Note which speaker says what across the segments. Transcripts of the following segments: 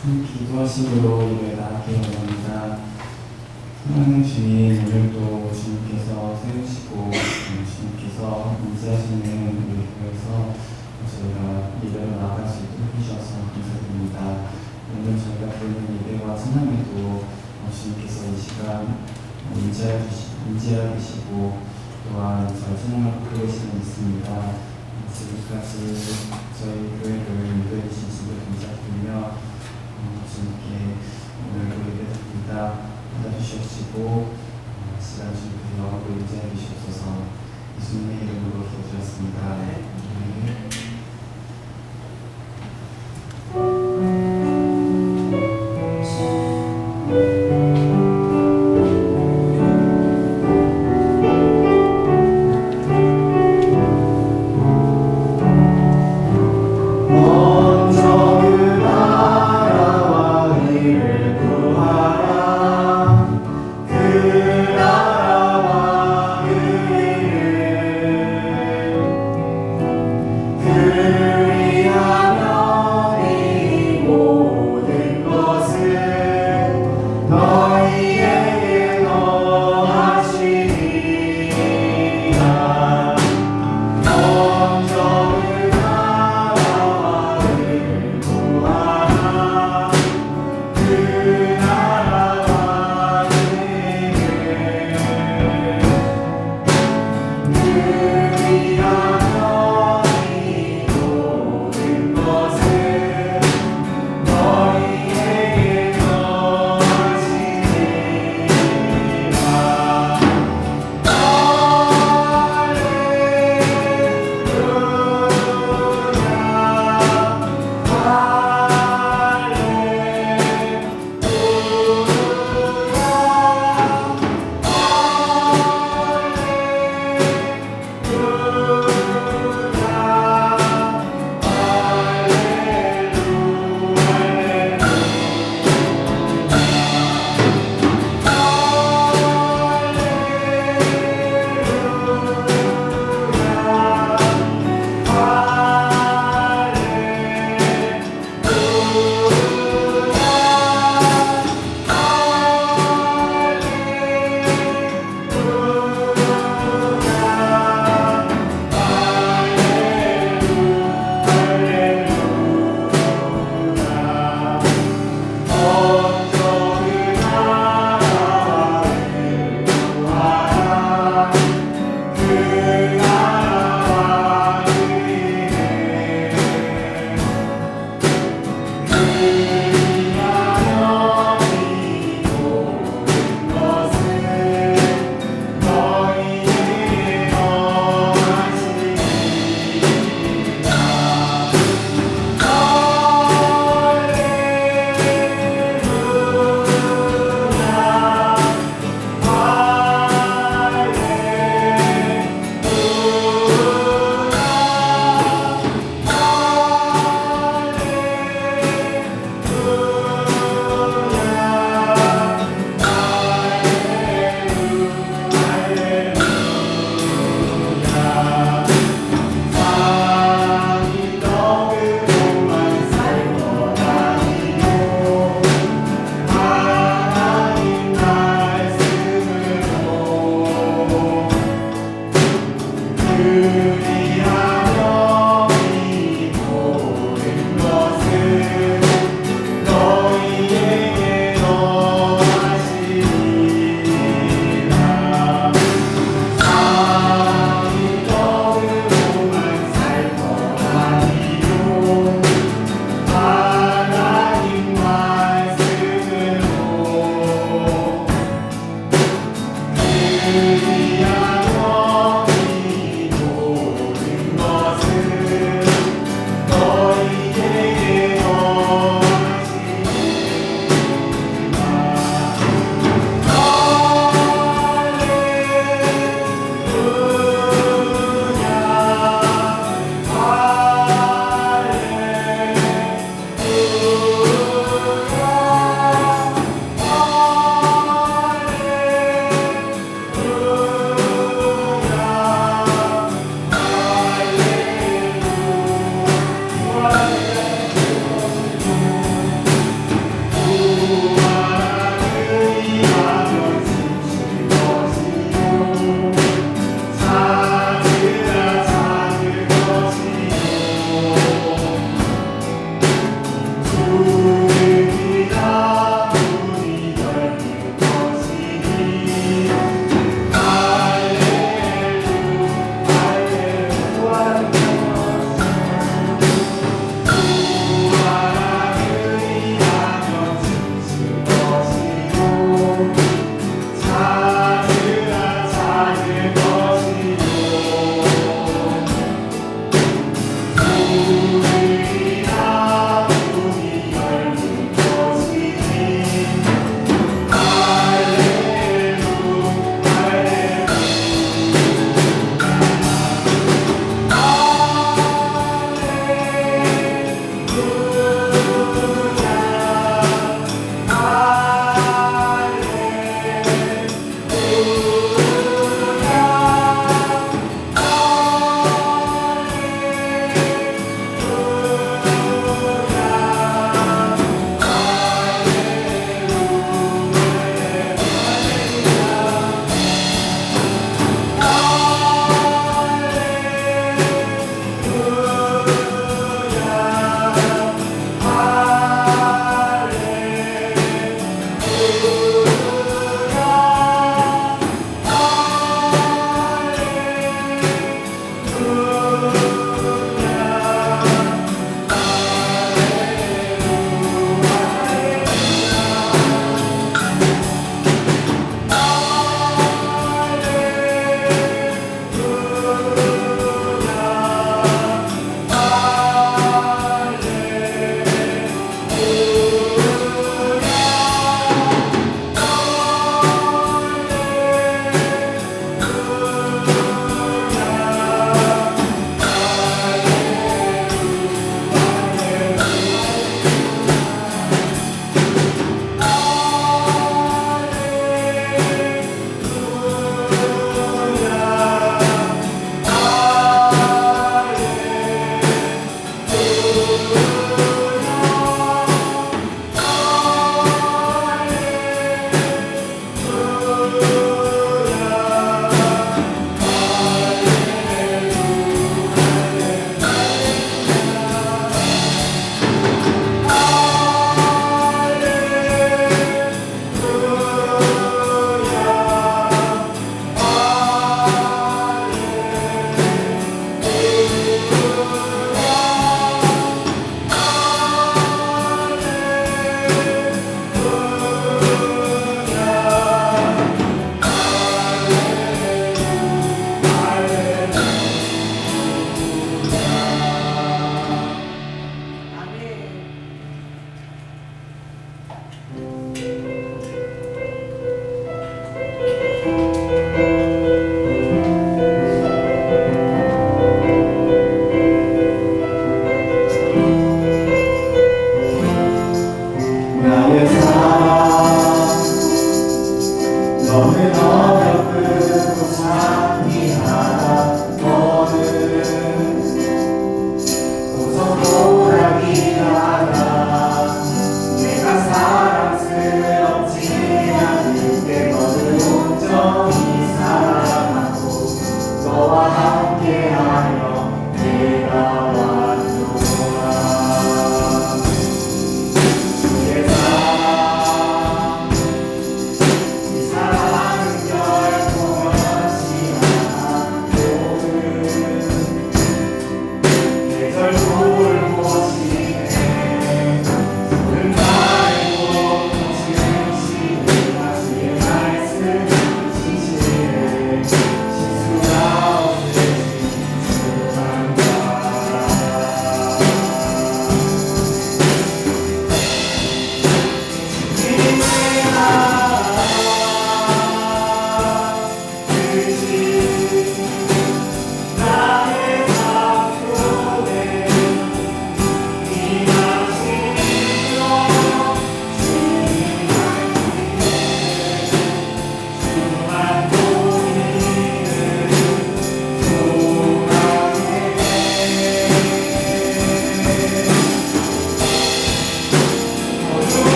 Speaker 1: 기도하심으로 예배 나가기 원합니다. 사랑하는 주님, 오늘도 주님께서 세우시고 주님께서 인지하시는 우리 교회에서 저희가 예배로 나아갈 수 있도록 해주셔서 감사드립니다. 오늘 저희가 드리는 예배와 찬양에도 주님께서 이 시간 인지하여 주시고 또한 저희 찬양을 부르시는 있습니다. 지금까지 저희 교회를 인도해 주신 주님을 감사드리며 주님께 오늘도 예배드립니다. 받아주시옵시고 시간 주님께서 영원히 인지해 주시옵소서. 예수님의 이름으로 기도드렸습니다.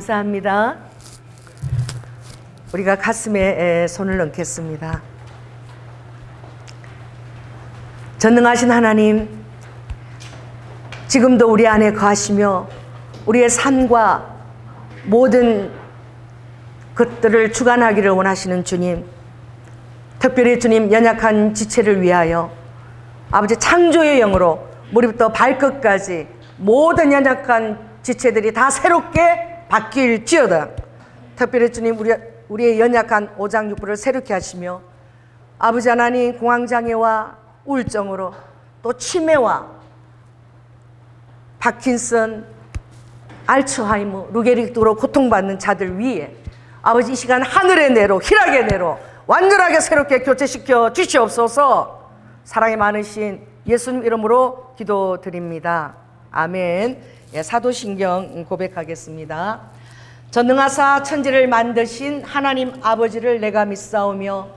Speaker 2: 감사합니다. 우리가 가슴에 손을 얹겠습니다. 전능하신 하나님, 지금도 우리 안에 거하시며 우리의 삶과 모든 것들을 주관하기를 원하시는 주님, 특별히 주님 연약한 지체를 위하여 아버지 창조의 영으로 머리부터 발끝까지 모든 연약한 지체들이 다 새롭게 바뀔지어다. 특별히 주님 우리의 연약한 오장육부를 새롭게 하시며 아버지 하나님 공황장애와 우울증으로 또 치매와 파킨슨, 알츠하이머, 루게릭 등으로 고통받는 자들 위에 아버지 이 시간 하늘의 내로 희락의 내로 완전하게 새롭게 교체시켜 주시옵소서. 사랑이 많으신 예수님 이름으로 기도드립니다. 아멘. 예, 사도신경 고백하겠습니다. 전능하사 천지를 만드신 하나님 아버지를 내가 믿사오며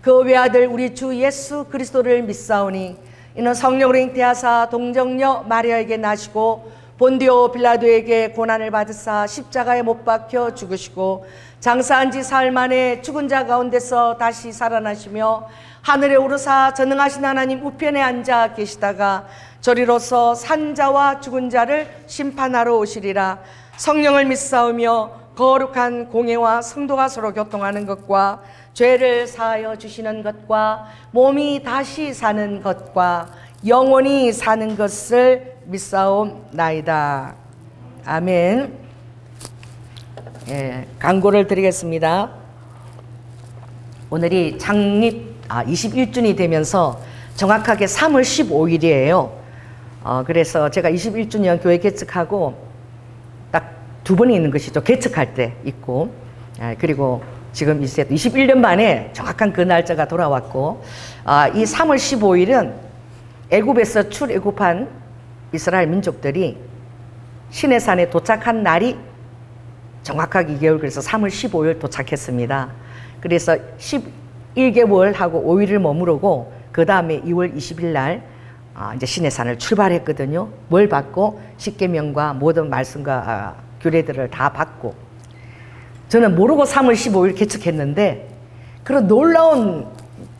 Speaker 2: 그 외아들 우리 주 예수 그리스도를 믿사오니 이는 성령으로 잉태하사 동정녀 마리아에게 나시고 본디오 빌라도에게 고난을 받으사 십자가에 못 박혀 죽으시고 장사한 지 사흘 만에 죽은 자 가운데서 다시 살아나시며 하늘에 오르사 전능하신 하나님 우편에 앉아 계시다가 저리로서 산자와 죽은 자를 심판하러 오시리라. 성령을 믿사오며 거룩한 공예와 성도가 서로 교통하는 것과 죄를 사하여 주시는 것과 몸이 다시 사는 것과 영원히 사는 것을 믿사옵나이다. 아멘. 예, 광고를 드리겠습니다. 오늘이 창립 21주년이 되면서 정확하게 3월 15일이에요. 그래서 제가 21주년 교회 개척하고 딱 두 번이 있는 것이죠. 개척할 때 있고, 그리고 지금 이제 21년 만에 정확한 그 날짜가 돌아왔고, 이 3월 15일은 애굽에서 출애굽한 이스라엘 민족들이 시내산에 도착한 날이 정확하게 2개월, 그래서 3월 15일 도착했습니다. 그래서 11개월하고 5일을 머무르고 그 다음에 2월 20일 날 이제 시내산을 출발했거든요. 뭘 받고 십계명과 모든 말씀과 규례들을 다 받고, 저는 모르고 3월 15일 개척했는데 그런 놀라운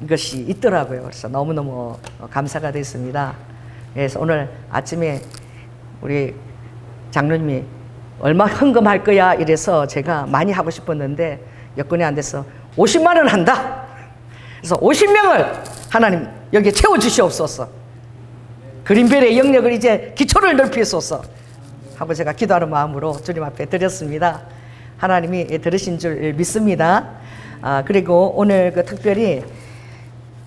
Speaker 2: 것이 있더라고요. 그래서 너무너무 감사가 됐습니다. 그래서 오늘 아침에 우리 장로님이 얼마 헌금할 거야 이래서 제가 많이 하고 싶었는데 여건이 안 돼서 50만 원 한다. 그래서 50명을 하나님 여기에 채워주시옵소서. 그린벨의 영역을 이제 기초를 넓히소서 하고 제가 기도하는 마음으로 주님 앞에 드렸습니다. 하나님이 들으신 줄 믿습니다. 그리고 오늘 그 특별히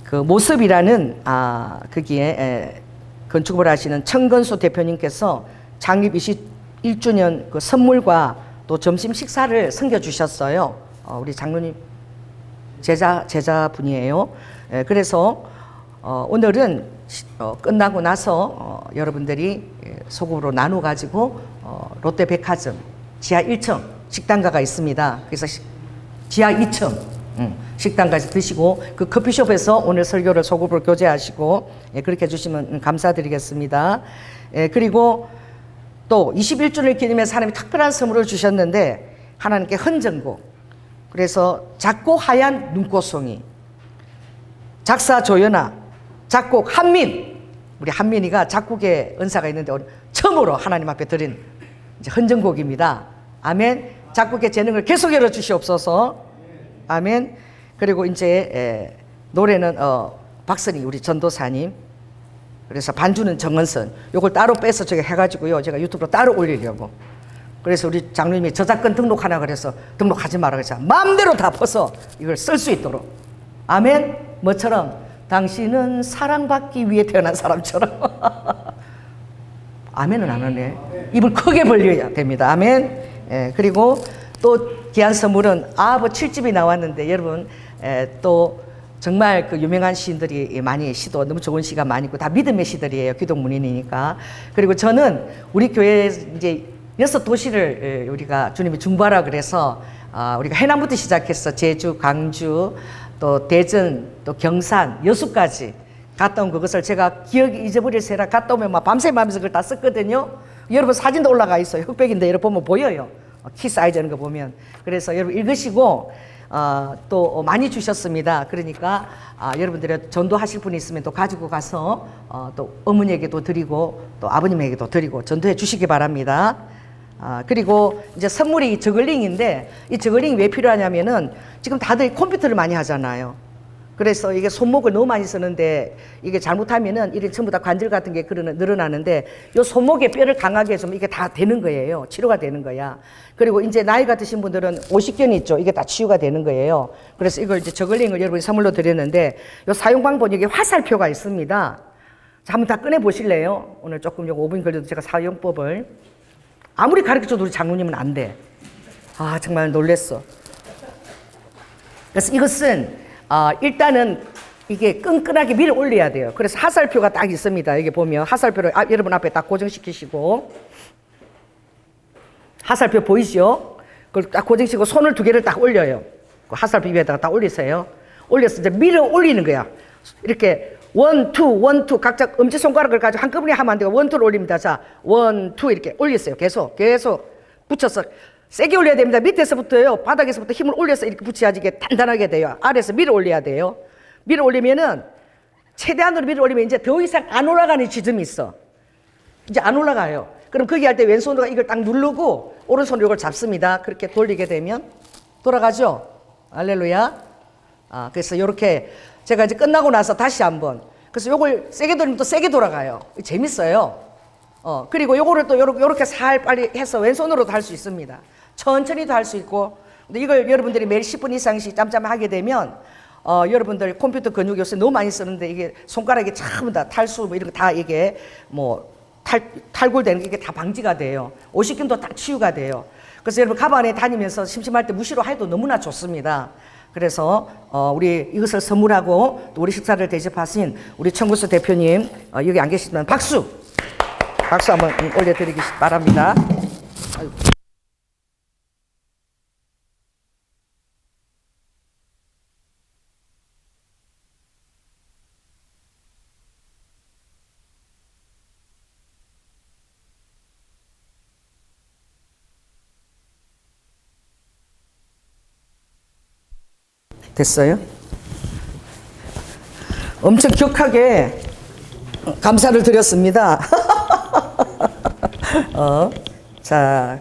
Speaker 2: 그 모습이라는 거기에 건축을 하시는 청건수 대표님께서 창립 21주년 그 선물과 또 점심 식사를 섬겨주셨어요. 우리 장로님 제자분이에요. 그래서 오늘은 끝나고 나서 여러분들이 소금으로 나눠 가지고 롯데백화점 지하 1층 식당가가 있습니다. 그래서 지하 2층 식당까지 드시고 그 커피숍에서 오늘 설교를 소금으로 교제하시고 그렇게 해주시면 감사드리겠습니다. 그리고 또 21주를 기념해서 하나님이 특별한 선물을 주셨는데 하나님께 헌정곡, 그래서 작곡 하얀 눈꽃송이, 작사 조연아, 작곡 한민, 우리 한민이가 작곡의 은사가 있는데 오늘 처음으로 하나님 앞에 드린 이제 헌정곡입니다. 아멘. 작곡의 재능을 계속 열어주시옵소서. 아멘. 그리고 이제 노래는 박선희 우리 전도사님, 그래서 반주는 정은선, 요걸 따로 빼서 제가 해가지고요 제가 유튜브로 따로 올리려고. 그래서 우리 장로님이 저작권 등록하라 그래서 등록하지 마라 그래서 마음대로 다 퍼서 이걸 쓸 수 있도록. 아멘. 뭐처럼 당신은 사랑받기 위해 태어난 사람처럼. 아멘은 안 하네. 입을 크게 벌려야 됩니다. 아멘. 그리고 또 귀한 선물은 아버 7집이 나왔는데 여러분 또 정말 그 유명한 시인들이 많이 시도 너무 좋은 시가 많이 있고 다 믿음의 시들이에요. 기독문인이니까. 그리고 저는 우리 교회 이제 6도시를 우리가 주님이 중보하라 그래서 우리가 해남부터 시작해서 제주, 강주, 또 대전, 또 경산, 여수까지 갔다 온 그것을 제가 기억이 잊어버릴세라 갔다 오면 막 밤새면서 그걸 다 썼거든요. 여러분 사진도 올라가 있어요. 흑백인데 여러분 보면 보여요. 키 사이즈 하는 거 보면. 그래서 여러분 읽으시고 또 많이 주셨습니다. 그러니까 여러분들이 전도하실 분이 있으면 또 가지고 가서 또 어머니에게도 드리고 또 아버님에게도 드리고 전도해 주시기 바랍니다. 그리고 이제 선물이 저글링인데 이 저글링이 왜 필요하냐면은 지금 다들 컴퓨터를 많이 하잖아요. 그래서 이게 손목을 너무 많이 쓰는데 이게 잘못하면은 이게 전부 다 관절 같은 게 늘어나는데 요 손목에 뼈를 강하게 해주면 이게 다 되는 거예요. 치료가 되는 거야. 그리고 이제 나이가 드신 분들은 오십견이 있죠. 이게 다 치유가 되는 거예요. 그래서 이걸 이제 저글링을 여러분이 선물로 드렸는데 요 사용 방법이 여기 화살표가 있습니다. 자, 한번 다 꺼내 보실래요? 오늘 조금 요거 5분 걸려도 제가 사용법을 아무리 가르쳐줘도 우리 장로님은 안 돼. 정말 놀랬어. 그래서 이것은 일단은 이게 끈끈하게 밀어 올려야 돼요. 그래서 화살표가 딱 있습니다. 여기 보면 화살표를 여러분 앞에 딱 고정시키시고 화살표 보이시죠? 그걸 딱 고정시키고 손을 2개를 딱 올려요. 그 화살표 위에다가 딱 올리세요. 올려서 이제 밀어 올리는 거야. 이렇게 1, 2, 1, 2 각자 엄지손가락을 가지고 한꺼번에 하면 안 되고 1, 2를 올립니다. 자, 1, 2 이렇게 올리세요. 계속 붙여서 세게 올려야 됩니다. 밑에서부터요, 바닥에서부터 힘을 올려서 이렇게 붙여야지 이게 단단하게 돼요. 아래에서 밀어 올려야 돼요. 밀어 올리면은 최대한으로 밀어 올리면 이제 더 이상 안 올라가는 지점이 있어. 이제 안 올라가요. 그럼 거기 할 때 왼손으로 이걸 딱 누르고 오른손으로 이걸 잡습니다. 그렇게 돌리게 되면 돌아가죠. 할렐루야. 그래서 이렇게 제가 이제 끝나고 나서 다시 한번 그래서 요걸 세게 돌리면 또 세게 돌아가요. 재밌어요. 그리고 요거를 또 요렇게 살 빨리 해서 왼손으로도 할 수 있습니다. 천천히도 할 수 있고. 근데 이걸 여러분들이 매일 10분 이상씩 짬짬 하게 되면 여러분들 컴퓨터 근육 요새 너무 많이 쓰는데 이게 손가락이 전부 다 탈수 뭐 이런 거 다 이게 뭐 탈골되는 게 이게 다 방지가 돼요. 오십견도 다 치유가 돼요. 그래서 여러분 가방에 다니면서 심심할 때 무시로 해도 너무나 좋습니다. 그래서 우리 이것을 선물하고 또 우리 식사를 대접하신 우리 청구서 대표님 여기 안 계시지만 박수 한번 올려드리기 바랍니다. 됐어요? 엄청 격하게 감사를 드렸습니다. 자,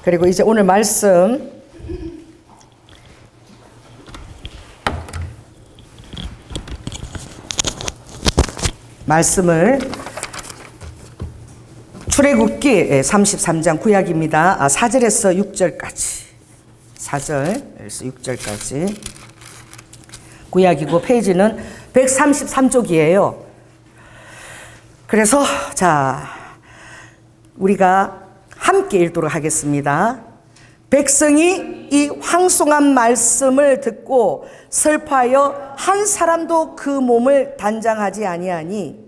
Speaker 2: 그리고 이제 오늘 말씀을 출애굽기 33장 구약입니다. 4절에서 6절까지 4절에서 6절까지 구약이고 페이지는 133쪽이에요. 그래서 자 우리가 함께 읽도록 하겠습니다. 백성이 이 황송한 말씀을 듣고 슬퍼하여 한 사람도 그 몸을 단장하지 아니하니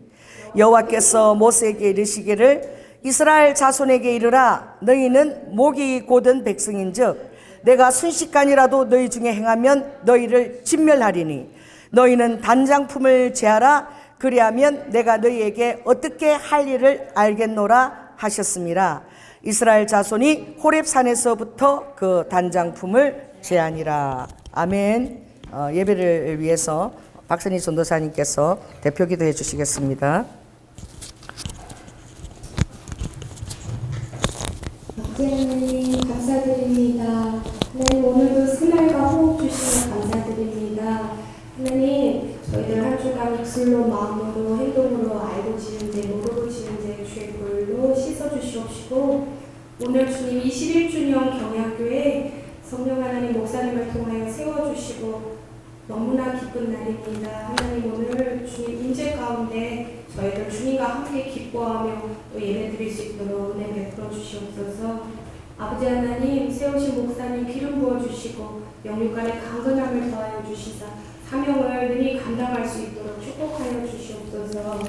Speaker 2: 여호와께서 모세에게 이르시기를 이스라엘 자손에게 이르라 너희는 목이 곧은 백성인즉 내가 순식간이라도 너희 중에 행하면 너희를 진멸하리니 너희는 단장품을 제하라 그리하면 내가 너희에게 어떻게 할 일을 알겠노라 하셨습니다. 이스라엘 자손이 호렙산에서부터 그 단장품을 제하니라. 아멘. 예배를 위해서 박선희 전도사님께서 대표 기도해 주시겠습니다.
Speaker 3: 하나님 감사드립니다. 하나님 오늘도 새날과 호흡 주시며 감사드립니다. 하나님 저희들 한 주간 입술로 마음으로 행동으로 알고 지은 죄 모르고 지은 죄 주의 불로 씻어주시옵시고 오늘 주님 21주년 경약교회 성령 하나님 목사님을 통하여 세워주시고 너무나 기쁜 날입니다. 하나님 오늘 주님 임재 가운데 저희들 주님과 함께 기뻐하며 또 예배드릴 수 있도록 은혜 베풀어 주시옵소서. 아버지 하나님 세우신 목사님 기름 부어주시고 영육간의 강건함을 더하여 주시사 사명을 능히 감당할 수 있도록 축복하여 주시옵소서.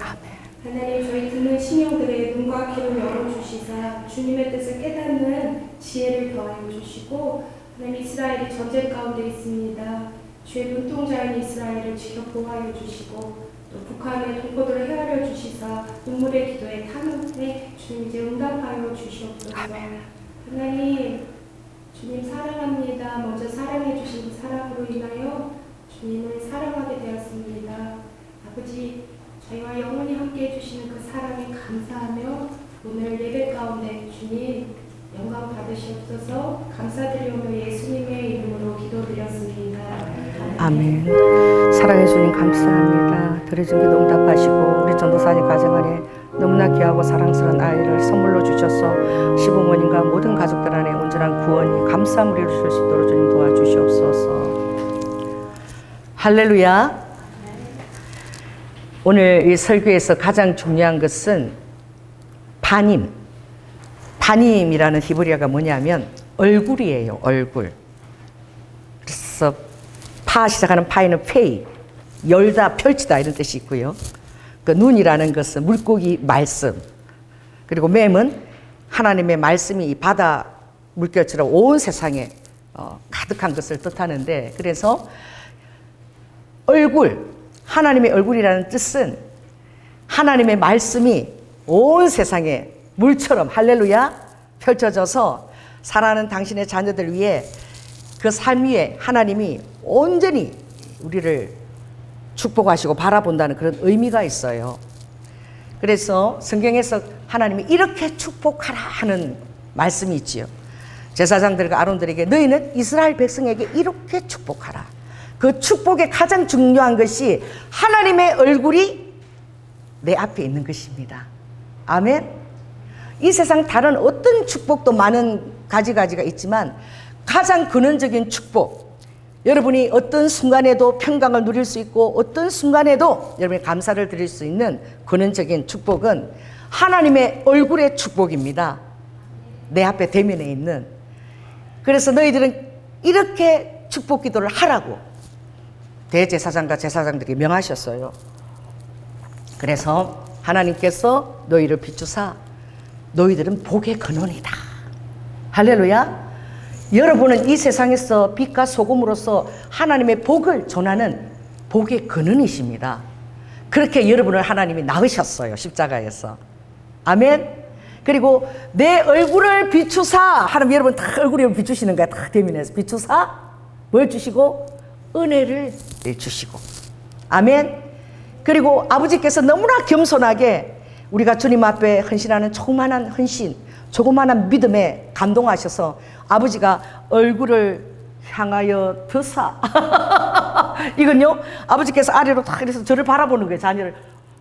Speaker 3: 하나님 저희 듣는 신령들의 눈과 귀를 열어주시사 주님의 뜻을 깨닫는 지혜를 더하여 주시고 하나님 이스라엘이 전쟁 가운데 있습니다. 주의 눈동자인 이스라엘을 지켜 보호하여 주시고 또 북한의 동포들을 헤아려 주시사 눈물의 기도에 탄원에 주님 이제 응답하여 주시옵소서. 하나님 주님 사랑합니다. 먼저 사랑해 주신 그 사랑으로 인하여 주님을 사랑하게 되었습니다. 아버지, 저희와 영원히 함께 해주시는 그 사랑에 감사하며 오늘 예배 가운데 주님 영광 받으시옵소서. 감사드리오며 예수님의 이름으로 기도드렸습니다.
Speaker 2: 아멘. 사랑해 주님 감사합니다. 드려진 기도 응답하시고 우리 전도사님 가정 안에 너무나 귀하고 사랑스러운 아이를 선물로 주셔서 시부모님과 모든 가족들 안에 온전한 구원이 감사함을 이루실 수 있도록 주님 도와주시옵소서. 할렐루야. 오늘 이 설교에서 가장 중요한 것은 파님. 파님이라는 히브리어가 뭐냐면 얼굴이에요. 얼굴. 그래서 파 시작하는 파이는 페이, 열다, 펼치다 이런 뜻이 있고요. 그 눈이라는 것은 물고기 말씀, 그리고 맴은 하나님의 말씀이 이 바다 물결처럼 온 세상에 가득한 것을 뜻하는데, 그래서 얼굴, 하나님의 얼굴이라는 뜻은 하나님의 말씀이 온 세상에 물처럼 할렐루야 펼쳐져서 살아가는 당신의 자녀들 위해 그 삶 위에 하나님이 온전히 우리를 축복하시고 바라본다는 그런 의미가 있어요. 그래서 성경에서 하나님이 이렇게 축복하라 하는 말씀이 있지요. 제사장들과 아론들에게 너희는 이스라엘 백성에게 이렇게 축복하라. 그 축복의 가장 중요한 것이 하나님의 얼굴이 내 앞에 있는 것입니다. 아멘. 이 세상 다른 어떤 축복도 많은 가지가 있지만 가장 근원적인 축복, 여러분이 어떤 순간에도 평강을 누릴 수 있고 어떤 순간에도 여러분이 감사를 드릴 수 있는 근원적인 축복은 하나님의 얼굴의 축복입니다. 내 앞에 대면에 있는. 그래서 너희들은 이렇게 축복 기도를 하라고 대제사장과 제사장들에게 명하셨어요. 그래서 하나님께서 너희를 비추사 너희들은 복의 근원이다. 할렐루야. 여러분은 이 세상에서 빛과 소금으로서 하나님의 복을 전하는 복의 근원이십니다. 그렇게 여러분을 하나님이 낳으셨어요. 십자가에서. 아멘. 그리고 내 얼굴을 비추사 하나님, 여러분 다 얼굴을 비추시는 거야. 다 대면해서 비추사 뭘 주시고 은혜를 주시고. 아멘. 그리고 아버지께서 너무나 겸손하게 우리가 주님 앞에 헌신하는 조그마한 헌신, 조그마한 믿음에 감동하셔서 아버지가 얼굴을 향하여 드사 이건요, 아버지께서 아래로 탁 이래서 저를 바라보는 거예요. 자녀를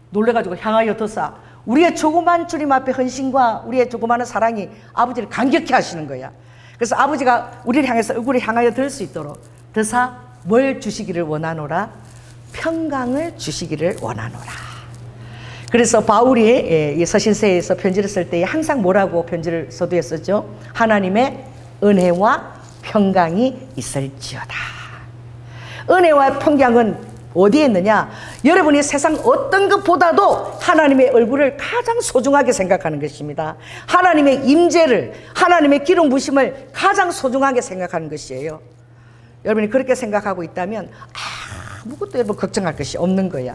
Speaker 2: 놀래가지고 향하여 드사. 우리의 조그만 주님 앞에 헌신과 우리의 조그마한 사랑이 아버지를 감격케 하시는 거야. 그래서 아버지가 우리를 향해서 얼굴을 향하여 들 수 있도록 드사 뭘 주시기를 원하노라? 평강을 주시기를 원하노라. 그래서 바울이 이 서신서에서 편지를 쓸 때 항상 뭐라고 편지를 서두했었죠? 하나님의 은혜와 평강이 있을지어다. 은혜와 평강은 어디에 있느냐? 여러분이 세상 어떤 것보다도 하나님의 얼굴을 가장 소중하게 생각하는 것입니다. 하나님의 임재를, 하나님의 기름 부심을 가장 소중하게 생각하는 것이에요. 여러분이 그렇게 생각하고 있다면 아무것도 여러분 걱정할 것이 없는 거야.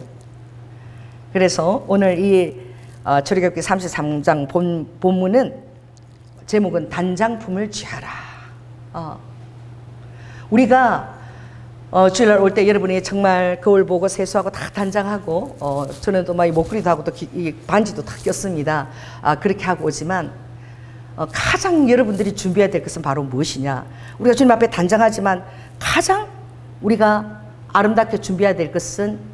Speaker 2: 그래서 오늘 이 출애굽기 33장 본문은 제목은 단장품을 취하라. 우리가 주일날 올 때 여러분이 정말 거울 보고 세수하고 다 단장하고 저는 또 막 목걸이도 하고 또 이 반지도 다 꼈습니다. 그렇게 하고 오지만 가장 여러분들이 준비해야 될 것은 바로 무엇이냐? 우리가 주님 앞에 단장하지만 가장 우리가 아름답게 준비해야 될 것은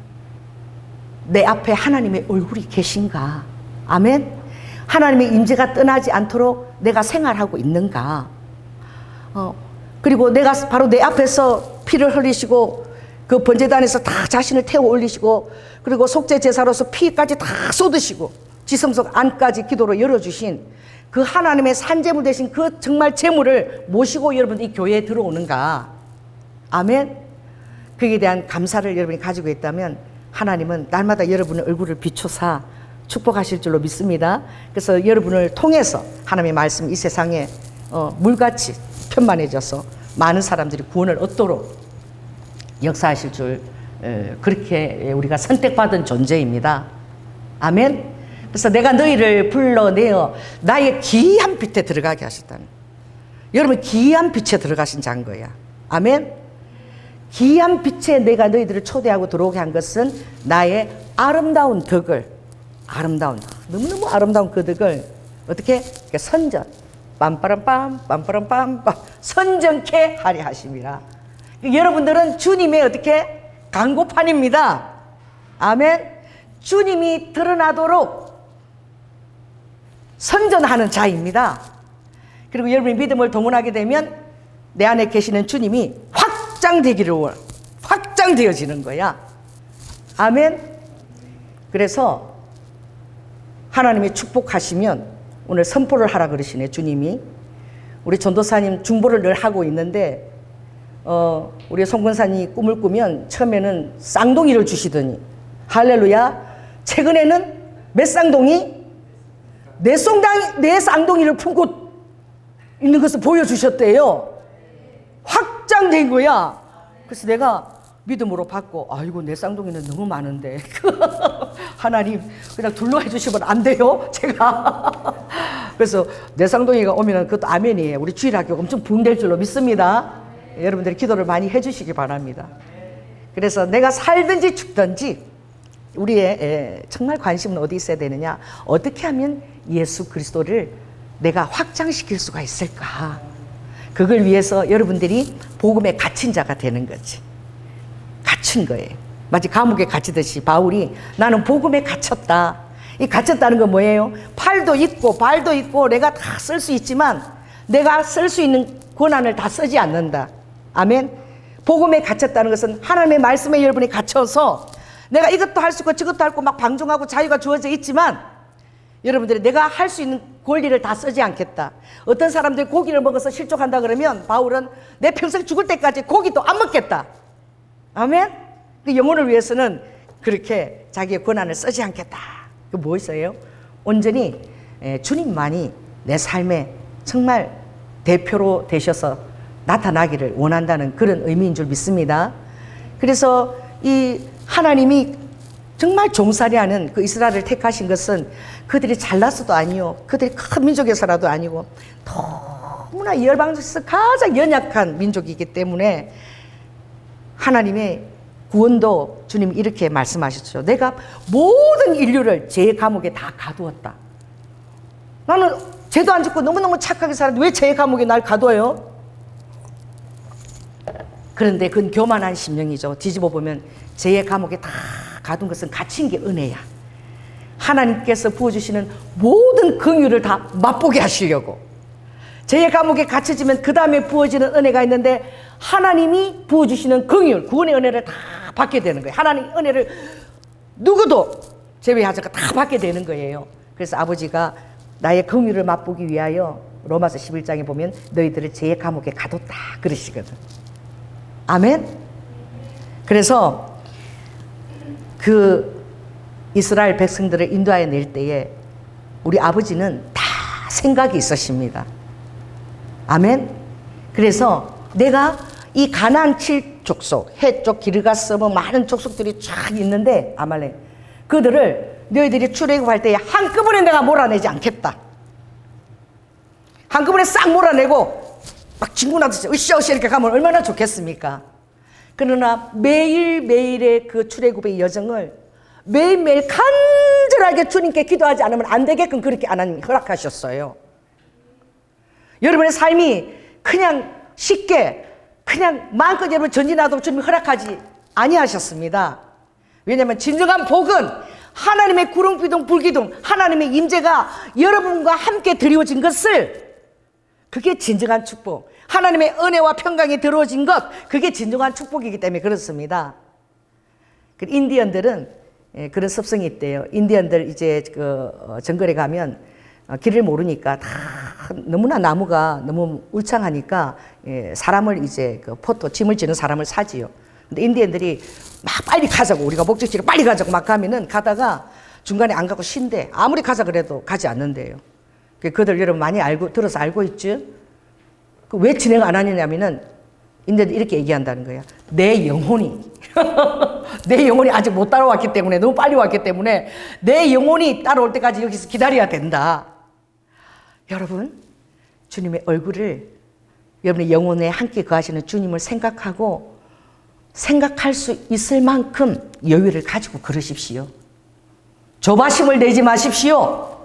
Speaker 2: 내 앞에 하나님의 얼굴이 계신가? 아멘. 하나님의 임재가 떠나지 않도록 내가 생활하고 있는가? 그리고 내가 바로 내 앞에서 피를 흘리시고 그 번제단에서 다 자신을 태워 올리시고 그리고 속죄 제사로서 피까지 다 쏟으시고 지성소 안까지 기도로 열어주신 그 하나님의 산제물 되신 그 정말 제물을 모시고 여러분 이 교회에 들어오는가? 아멘. 거기에 대한 감사를 여러분이 가지고 있다면 하나님은 날마다 여러분의 얼굴을 비추사 축복하실 줄로 믿습니다. 그래서 여러분을 통해서 하나님의 말씀 이 세상에 물같이 편만해져서 많은 사람들이 구원을 얻도록 역사하실 줄 그렇게 우리가 선택받은 존재입니다. 아멘. 그래서 내가 너희를 불러내어 나의 귀한 빛에 들어가게 하셨다는, 여러분 기이한 빛에 들어가신 자인 거야. 아멘. 기이한 빛에 내가 너희들을 초대하고 들어오게 한 것은 나의 아름다운 덕을, 아름다운, 너무너무 아름다운 그 덕을 어떻게? 선전, 빰빠람빰 빰빠람빰 선전케 하리 하심이라. 여러분들은 주님의 어떻게? 광고판입니다. 아멘. 주님이 드러나도록 선전하는 자입니다. 그리고 여러분이 믿음을 동원하게 되면 내 안에 계시는 주님이 확장되어지는 거야. 아멘. 그래서 하나님이 축복하시면 오늘 선포를 하라 그러시네. 주님이 우리 전도사님 중보를 늘 하고 있는데 우리 송근사님이 꿈을 꾸면 처음에는 쌍둥이를 주시더니 할렐루야, 최근에는 몇 쌍둥이? 네 쌍둥이를 품고 있는 것을 보여주셨대요. 확장된 거야. 그래서 내가 믿음으로 받고, 아이고 내 쌍둥이는 너무 많은데 하나님 그냥 둘로 해주시면 안 돼요? 제가 그래서 내 쌍둥이가 오면 그것도 아멘이에요. 우리 주일학교 엄청 붕될 줄로 믿습니다. 여러분들이 기도를 많이 해주시기 바랍니다. 그래서 내가 살든지 죽든지 우리의 정말 관심은 어디 있어야 되느냐, 어떻게 하면 예수 그리스도를 내가 확장시킬 수가 있을까. 그걸 위해서 여러분들이 복음에 갇힌 자가 되는 거지. 갇힌 거예요. 마치 감옥에 갇히듯이 바울이 나는 복음에 갇혔다. 이 갇혔다는 건 뭐예요? 팔도 있고 발도 있고 내가 다 쓸 수 있지만 내가 쓸 수 있는 권한을 다 쓰지 않는다. 아멘. 복음에 갇혔다는 것은 하나님의 말씀에 여러분이 갇혀서 내가 이것도 할 수 있고 저것도 할 수 있고 막 방종하고 자유가 주어져 있지만 여러분들이 내가 할 수 있는 권리를 다 쓰지 않겠다. 어떤 사람들이 고기를 먹어서 실족한다 그러면 바울은 내 평생 죽을 때까지 고기도 안 먹겠다. 아멘. 그 영혼을 위해서는 그렇게 자기의 권한을 쓰지 않겠다. 그 무엇이에요? 온전히 주님만이 내 삶에 정말 대표로 되셔서 나타나기를 원한다는 그런 의미인 줄 믿습니다. 그래서 이 하나님이 정말 종살이하는 그 이스라엘을 택하신 것은 그들이 잘나서도 아니요, 그들이 큰 민족에서라도 아니고 너무나 열방 중에서 가장 연약한 민족이기 때문에 하나님의 구원도 주님이 이렇게 말씀하셨죠. 내가 모든 인류를 제 감옥에 다 가두었다. 나는 죄도 안 짓고 너무너무 착하게 살았는데 왜 제 감옥에 날 가둬요? 그런데 그건 교만한 심령이죠. 뒤집어 보면 제 감옥에 다 가둔 것은 갇힌 게 은혜야. 하나님께서 부어주시는 모든 긍휼을 다 맛보게 하시려고. 제 감옥에 갇혀지면 그 다음에 부어지는 은혜가 있는데 하나님이 부어주시는 긍휼, 구원의 은혜를 다 받게 되는 거예요. 하나님 은혜를 누구도 제외하지 않고 다 받게 되는 거예요. 그래서 아버지가 나의 긍휼을 맛보기 위하여 로마서 11장에 보면 너희들을 제 감옥에 가뒀다 그러시거든. 아멘. 그래서 그 이스라엘 백성들을 인도하여 낼 때에 우리 아버지는 다 생각이 있으십니다. 아멘. 그래서 내가 이 가나안 7족속, 해쪽, 기르가스 뭐 많은 족속들이 쫙 있는데 아말렉, 그들을 너희들이 출애굽할 때에 한꺼번에 내가 몰아내지 않겠다. 한꺼번에 싹 몰아내고 막 진군하듯이 으쌰으쌰 이렇게 가면 얼마나 좋겠습니까? 그러나 매일매일의 그 출애굽의 여정을 매일매일 간절하게 주님께 기도하지 않으면 안 되게끔 그렇게 하나님이 허락하셨어요. 여러분의 삶이 그냥 쉽게 그냥 마음껏 여러분 전진하도록 주님이 허락하지 아니하셨습니다. 왜냐하면 진정한 복은 하나님의 구름기둥 불기둥 하나님의 임재가 여러분과 함께 드리워진 것을, 그게 진정한 축복, 하나님의 은혜와 평강이 들어오진 것, 그게 진정한 축복이기 때문에 그렇습니다. 인디언들은 그런 습성이 있대요. 인디언들 이제 그 정글에 가면 길을 모르니까 다 너무나 나무가 너무 울창하니까 사람을 이제 그 포토 짐을 지는 사람을 사지요. 근데 인디언들이 막 빨리 가자고, 우리가 목적지를 빨리 가자고 막 가면은 가다가 중간에 안 가고 쉰대. 아무리 가자 그래도 가지 않는데요. 그들 여러분 많이 들어서 알고 있죠? 왜 진행 안 하느냐면은 인디언들이 이렇게 얘기한다는 거야. 내 영혼이 내 영혼이 아직 못 따라왔기 때문에, 너무 빨리 왔기 때문에 내 영혼이 따라올 때까지 여기서 기다려야 된다. 여러분, 주님의 얼굴을 여러분의 영혼에 함께 거하시는 주님을 생각하고 생각할 수 있을 만큼 여유를 가지고 걸으십시오. 조바심을 내지 마십시오.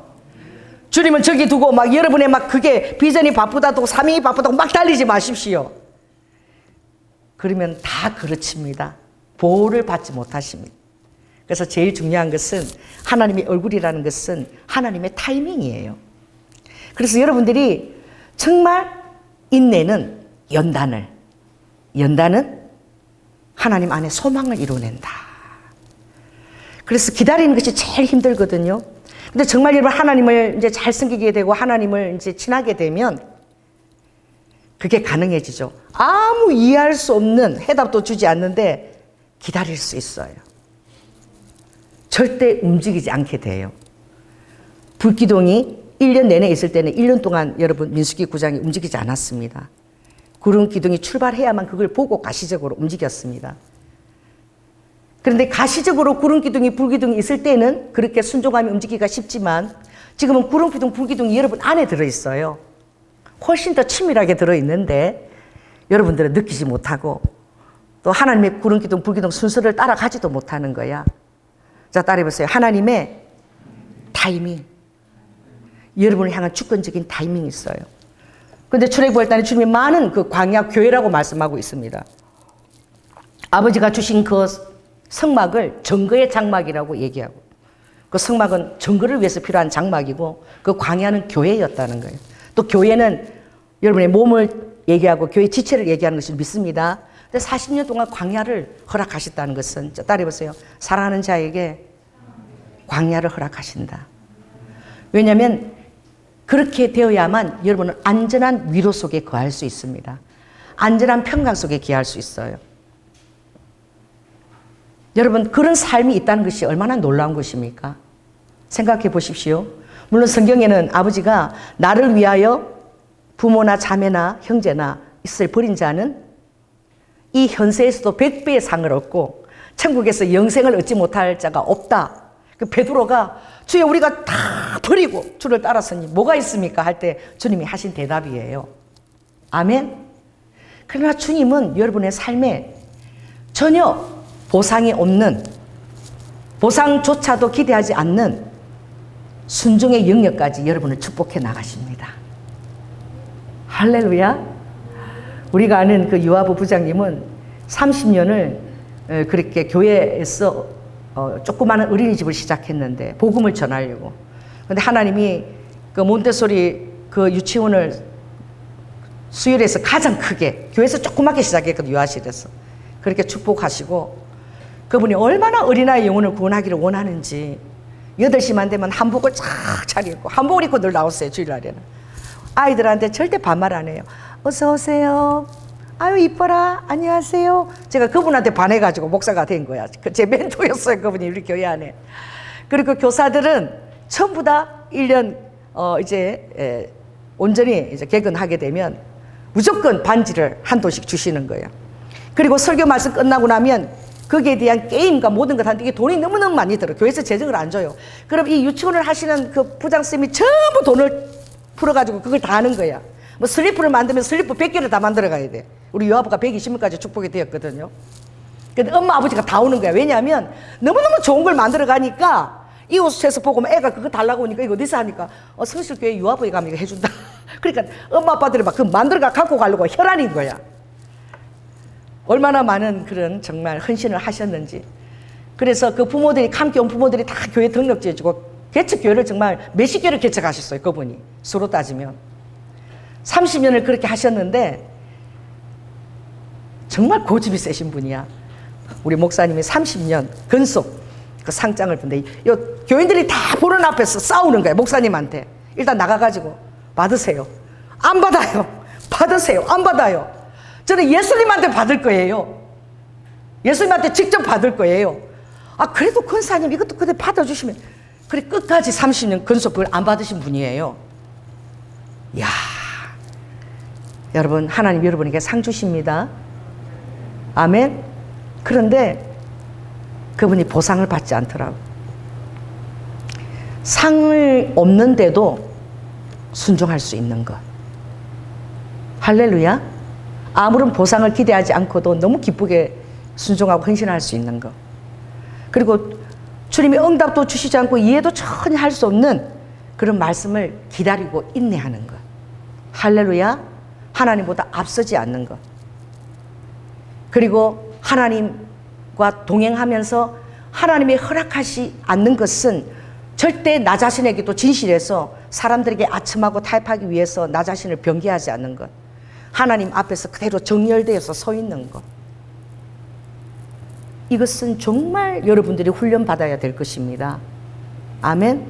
Speaker 2: 주님은 저기 두고 막 여러분의 막 그게 비전이 바쁘다고 사명이 바쁘다고 막 달리지 마십시오. 그러면 다 그르칩니다. 보호를 받지 못하십니다. 그래서 제일 중요한 것은 하나님의 얼굴이라는 것은 하나님의 타이밍이에요. 그래서 여러분들이 정말 인내는 연단은 하나님 안에 소망을 이루어낸다. 그래서 기다리는 것이 제일 힘들거든요. 근데 정말 여러분 하나님을 이제 잘 섬기게 되고 하나님을 이제 친하게 되면 그게 가능해지죠. 아무 이해할 수 없는 해답도 주지 않는데 기다릴 수 있어요. 절대 움직이지 않게 돼요. 불기둥이 1년 내내 있을 때는 1년 동안 여러분 민수기 9장이 움직이지 않았습니다. 구름 기둥이 출발해야만 그걸 보고 가시적으로 움직였습니다. 그런데 가시적으로 구름 기둥이 불기둥이 있을 때는 그렇게 순종하며 움직이기가 쉽지만 지금은 구름 기둥 불기둥이 여러분 안에 들어있어요. 훨씬 더 친밀하게 들어있는데 여러분들은 느끼지 못하고 또 하나님의 구름 기둥 불기둥 순서를 따라가지도 못하는 거야. 자, 따라해보세요. 하나님의 타이밍. 여러분을 향한 주권적인 타이밍이 있어요. 그런데 출애굽할때는 주님이 많은 그 광야 교회라고 말씀하고 있습니다. 아버지가 주신 그 성막을 정거의 장막이라고 얘기하고 그 성막은 정거를 위해서 필요한 장막이고 그 광야는 교회였다는 거예요. 또 교회는 여러분의 몸을 얘기하고 교회 지체를 얘기하는 것을 믿습니다. 근데 40년 동안 광야를 허락하셨다는 것은 따라해보세요. 사랑하는 자에게 광야를 허락하신다. 왜냐하면 그렇게 되어야만 여러분은 안전한 위로 속에 거할 수 있습니다. 안전한 평강 속에 기할 수 있어요. 여러분 그런 삶이 있다는 것이 얼마나 놀라운 것입니까? 생각해 보십시오. 물론 성경에는 아버지가 나를 위하여 부모나 자매나 형제나 이스라엘 버린 자는 이 현세에서도 100배의 상을 얻고 천국에서 영생을 얻지 못할 자가 없다. 그 베드로가 주여 우리가 다 버리고 주를 따랐으니 뭐가 있습니까? 할 때 주님이 하신 대답이에요. 아멘. 그러나 주님은 여러분의 삶에 전혀 보상이 없는, 보상조차도 기대하지 않는 순종의 영역까지 여러분을 축복해 나가십니다. 할렐루야. 우리가 아는 그 유아부 부장님은 30년을 그렇게 교회에서 조그마한 어린이집을 시작했는데 복음을 전하려고. 근데 하나님이 그 몬테소리 그 유치원을 수요일에서 가장 크게 교회에서 조그맣게 시작했거든요. 유아실에서. 그렇게 축복하시고 그분이 얼마나 어린아이 영혼을 구원하기를 원하는지 8시만 되면 한복을 쫙 차려입고 한복을 입고 늘 나왔어요. 주일날에는. 아이들한테 절대 반말 안 해요. 어서 오세요. 아유 이뻐라. 안녕하세요. 제가 그분한테 반해가지고 목사가 된 거야. 제 멘토였어요. 그분이 우리 교회 안에. 그리고 교사들은 전부 다 1년 이제 온전히 이제 개근하게 되면 무조건 반지를 한 도씩 주시는 거예요. 그리고 설교 말씀 끝나고 나면 거기에 대한 게임과 모든 것 하는데 이게 돈이 너무너무 많이 들어요. 교회에서 재정을 안 줘요. 그럼 이 유치원을 하시는 그 부장쌤이 전부 돈을 풀어가지고 그걸 다 하는 거야. 뭐 슬리퍼를 만들면 슬리퍼 100개를 다 만들어 가야 돼. 우리 여아부가 120명까지 축복이 되었거든요. 근데 엄마 아버지가 다 오는 거야. 왜냐하면 너무너무 좋은 걸 만들어 가니까 이웃에서 보고 애가 그거 달라고 하니까 이거 어디서 하니까 성실교회 유아부에 가면 이거 해준다. 그러니까 엄마 아빠들이 막 그 만들어가 갖고 가려고 혈안인 거야. 얼마나 많은 그런 정말 헌신을 하셨는지. 그래서 그 부모들이 함께 온 부모들이 다 교회 등록지어주고 개척교회를 정말 몇십 개를 개척하셨어요. 그분이 수로 따지면 30년을 그렇게 하셨는데 정말 고집이 세신 분이야. 우리 목사님이 30년 근속 그 상장을 본데 교인들이 다 보는 앞에서 싸우는 거예요. 목사님한테 일단 나가가지고 받으세요. 안 받아요. 받으세요. 안 받아요. 저는 예수님한테 받을 거예요. 예수님한테 직접 받을 거예요. 아 그래도 권사님 이것도 그대 받아주시면. 그래 끝까지 30년 근속을 안 받으신 분이에요. 이야, 여러분 하나님 여러분에게 상 주십니다. 아멘. 그런데 그분이 보상을 받지 않더라고요. 상을 없는데도 순종할 수 있는 것. 할렐루야. 아무런 보상을 기대하지 않고도 너무 기쁘게 순종하고 헌신할 수 있는 것. 그리고 주님이 응답도 주시지 않고 이해도 전혀 할 수 없는 그런 말씀을 기다리고 인내하는 것. 할렐루야. 하나님보다 앞서지 않는 것. 그리고 하나님과 동행하면서 하나님이 허락하지 않는 것은 절대 나 자신에게도 진실해서 사람들에게 아첨하고 타협하기 위해서 나 자신을 변개하지 않는 것. 하나님 앞에서 그대로 정열되어서 서 있는 것. 이것은 정말 여러분들이 훈련받아야 될 것입니다. 아멘.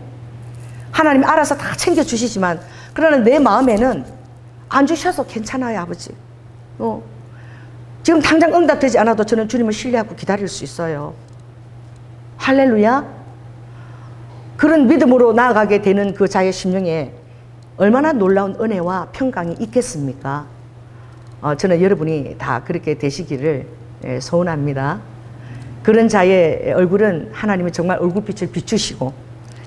Speaker 2: 하나님이 알아서 다 챙겨주시지만 그러나 내 마음에는 안 주셔서 괜찮아요, 아버지. 지금 당장 응답되지 않아도 저는 주님을 신뢰하고 기다릴 수 있어요. 할렐루야. 그런 믿음으로 나아가게 되는 그 자의 심령에 얼마나 놀라운 은혜와 평강이 있겠습니까? 저는 여러분이 다 그렇게 되시기를 소원합니다. 그런 자의 얼굴은 하나님이 정말 얼굴빛을 비추시고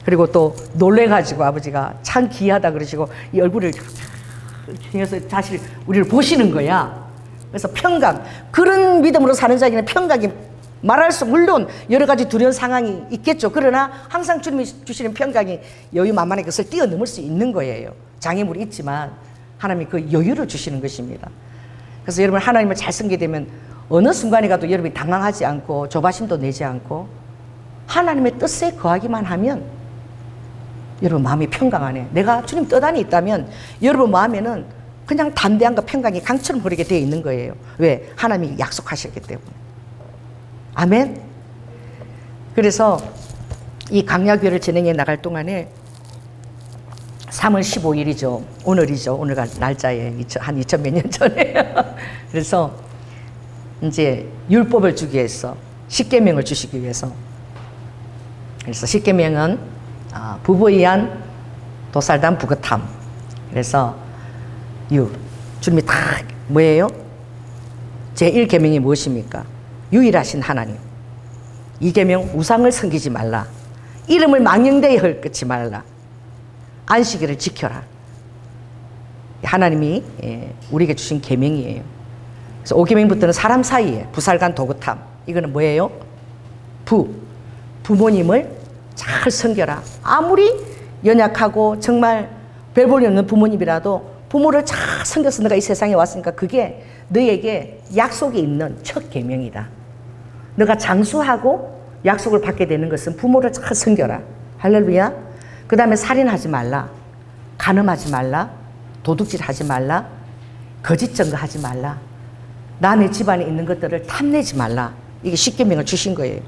Speaker 2: 그리고 또 놀래가지고 아버지가 참 귀하다 그러시고 이 얼굴을 통해서 자신을 우리를 보시는 거야. 그래서 평강, 그런 믿음으로 사는 자에게는 평강이 말할 수, 물론 여러 가지 두려운 상황이 있겠죠. 그러나 항상 주님이 주시는 평강이 여유 만만의 것을 뛰어넘을 수 있는 거예요. 장애물이 있지만 하나님이 그 여유를 주시는 것입니다. 그래서 여러분 하나님을 잘 섬기게 되면 어느 순간에 가도 여러분이 당황하지 않고 조바심도 내지 않고 하나님의 뜻에 거하기만 하면 여러분 마음이 평강 안에, 내가 주님 뜻 안에 있다면 여러분 마음에는 그냥 담대함과 평강이 강처럼 흐르게 되어 있는 거예요. 왜? 하나님이 약속하셨기 때문에. 아멘. 그래서 이 강야교회를 진행해 나갈 동안에 3월 15일이죠. 오늘이죠. 오늘 날짜에 한 2000 몇 년 전에. 그래서 이제 율법을 주기 위해서, 십계명을 주시기 위해서. 그래서 십계명은 부부에 의한 도살담 부긋함. 그래서 주님이 다 뭐예요? 제1계명이 무엇입니까? 유일하신 하나님. 2계명 우상을 섬기지 말라. 이름을 망령되이 헐뜯지 말라. 안식일을 지켜라. 하나님이 우리에게 주신 계명이에요. 그래서 5계명부터는 사람 사이에 부살간 도긋함. 이거는 뭐예요? 부모님을 잘 섬겨라. 아무리 연약하고 정말 별 볼일 없는 부모님이라도 부모를 잘 섬겨서 너가 이 세상에 왔으니까 그게 너에게 약속이 있는 첫 계명이다. 너가 장수하고 약속을 받게 되는 것은 부모를 잘 섬겨라. 할렐루야. 그 다음에 살인하지 말라. 간음하지 말라. 도둑질하지 말라. 거짓 증거하지 말라. 남의 집안에 있는 것들을 탐내지 말라. 이게 십계명을 주신 거예요.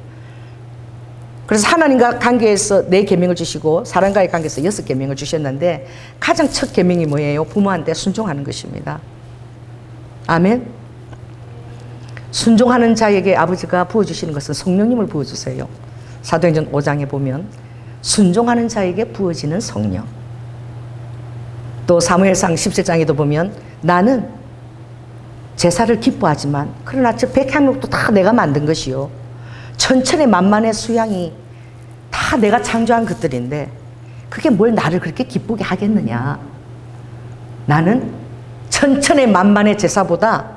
Speaker 2: 그래서 하나님과 관계에서 4계명을 주시고 사람과의 관계에서 6계명을 주셨는데 가장 첫 계명이 뭐예요? 부모한테 순종하는 것입니다. 아멘. 순종하는 자에게 아버지가 부어주시는 것은 성령님을 부어주세요. 사도행전 5장에 보면 순종하는 자에게 부어지는 성령. 또 사무엘상 17장에도 보면 나는 제사를 기뻐하지만 그러나 저 백향목도 다 내가 만든 것이요 천천의 만만의 수양이 다 내가 창조한 것들인데 그게 뭘 나를 그렇게 기쁘게 하겠느냐. 나는 천천의 만만의 제사보다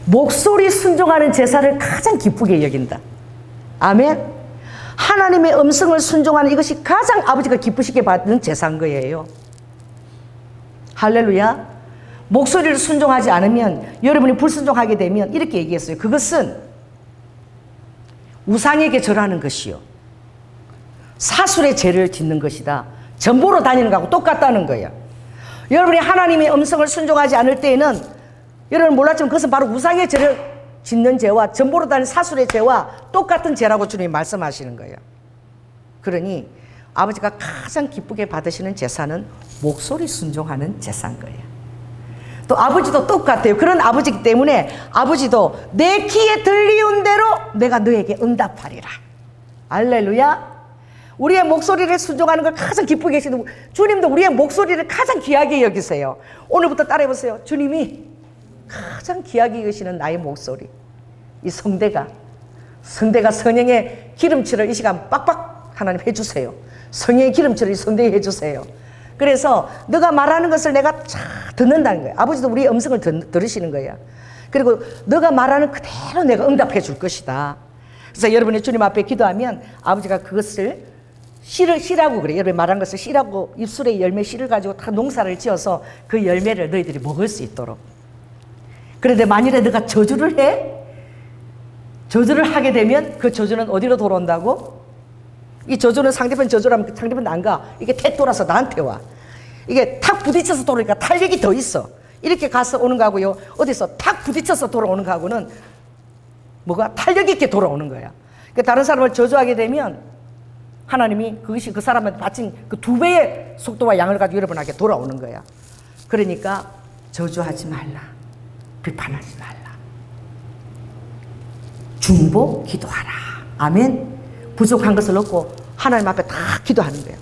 Speaker 2: 목소리 순종하는 제사를 가장 기쁘게 여긴다. 아멘. 하나님의 음성을 순종하는 이것이 가장 아버지가 기쁘시게 받는 제사인 거예요. 할렐루야. 목소리를 순종하지 않으면, 여러분이 불순종하게 되면 이렇게 얘기했어요. 그것은 우상에게 절하는 것이요 사술의 죄를 짓는 것이다. 전보로 다니는 거하고 똑같다는 거예요. 여러분이 하나님의 음성을 순종하지 않을 때에는 여러분 몰랐지만 그것은 바로 우상의 죄를 짓는 죄와 전보로 다니는 사술의 죄와 똑같은 죄라고 주님이 말씀하시는 거예요. 그러니 아버지가 가장 기쁘게 받으시는 제사는 목소리 순종하는 제사인 거예요. 또 아버지도 똑같아요. 그런 아버지이기 때문에 아버지도 내 귀에 들리운 대로 내가 너에게 응답하리라. 할렐루야. 우리의 목소리를 순종하는 걸 가장 기쁘게 계시는 주님도 우리의 목소리를 가장 귀하게 여기세요. 오늘부터 따라해보세요. 주님이 가장 귀하게 여기시는 나의 목소리. 이 성대가 성령의 기름칠을 이 시간 빡빡 하나님 해주세요. 성령의 기름칠을 이 성대에 해주세요. 그래서 너가 말하는 것을 내가 잘 듣는다는 거예요. 아버지도 우리의 음성을 들으시는 거예요. 그리고 너가 말하는 그대로 내가 응답해 줄 것이다. 그래서 여러분이 주님 앞에 기도하면 아버지가 그것을 씨라고 그래요. 여러분이 말한 것을 씨라고 입술에 열매 씨를 가지고 다 농사를 지어서 그 열매를 너희들이 먹을 수 있도록. 그런데 만일에 너가 저주를 해? 저주를 하게 되면 그 저주는 어디로 돌아온다고? 이 저주는 상대편 저주라면 상대편 안 가. 이게 택 돌아서 나한테 와. 이게 탁 부딪혀서 돌아오니까 탄력이 더 있어. 이렇게 가서 오는 거하고요. 어디서 탁 부딪혀서 돌아오는 거하고는 뭐가 탄력 있게 돌아오는 거야. 그러니까 다른 사람을 저주하게 되면 하나님이 그것이 그 사람한테 바친 그 2배의 속도와 양을 가지고 여러분에게 돌아오는 거야. 그러니까 저주하지 말라. 비판하지 말라. 중보 기도하라. 아멘. 부족한 것을 얻고 하나님 앞에 다 기도하는 거예요.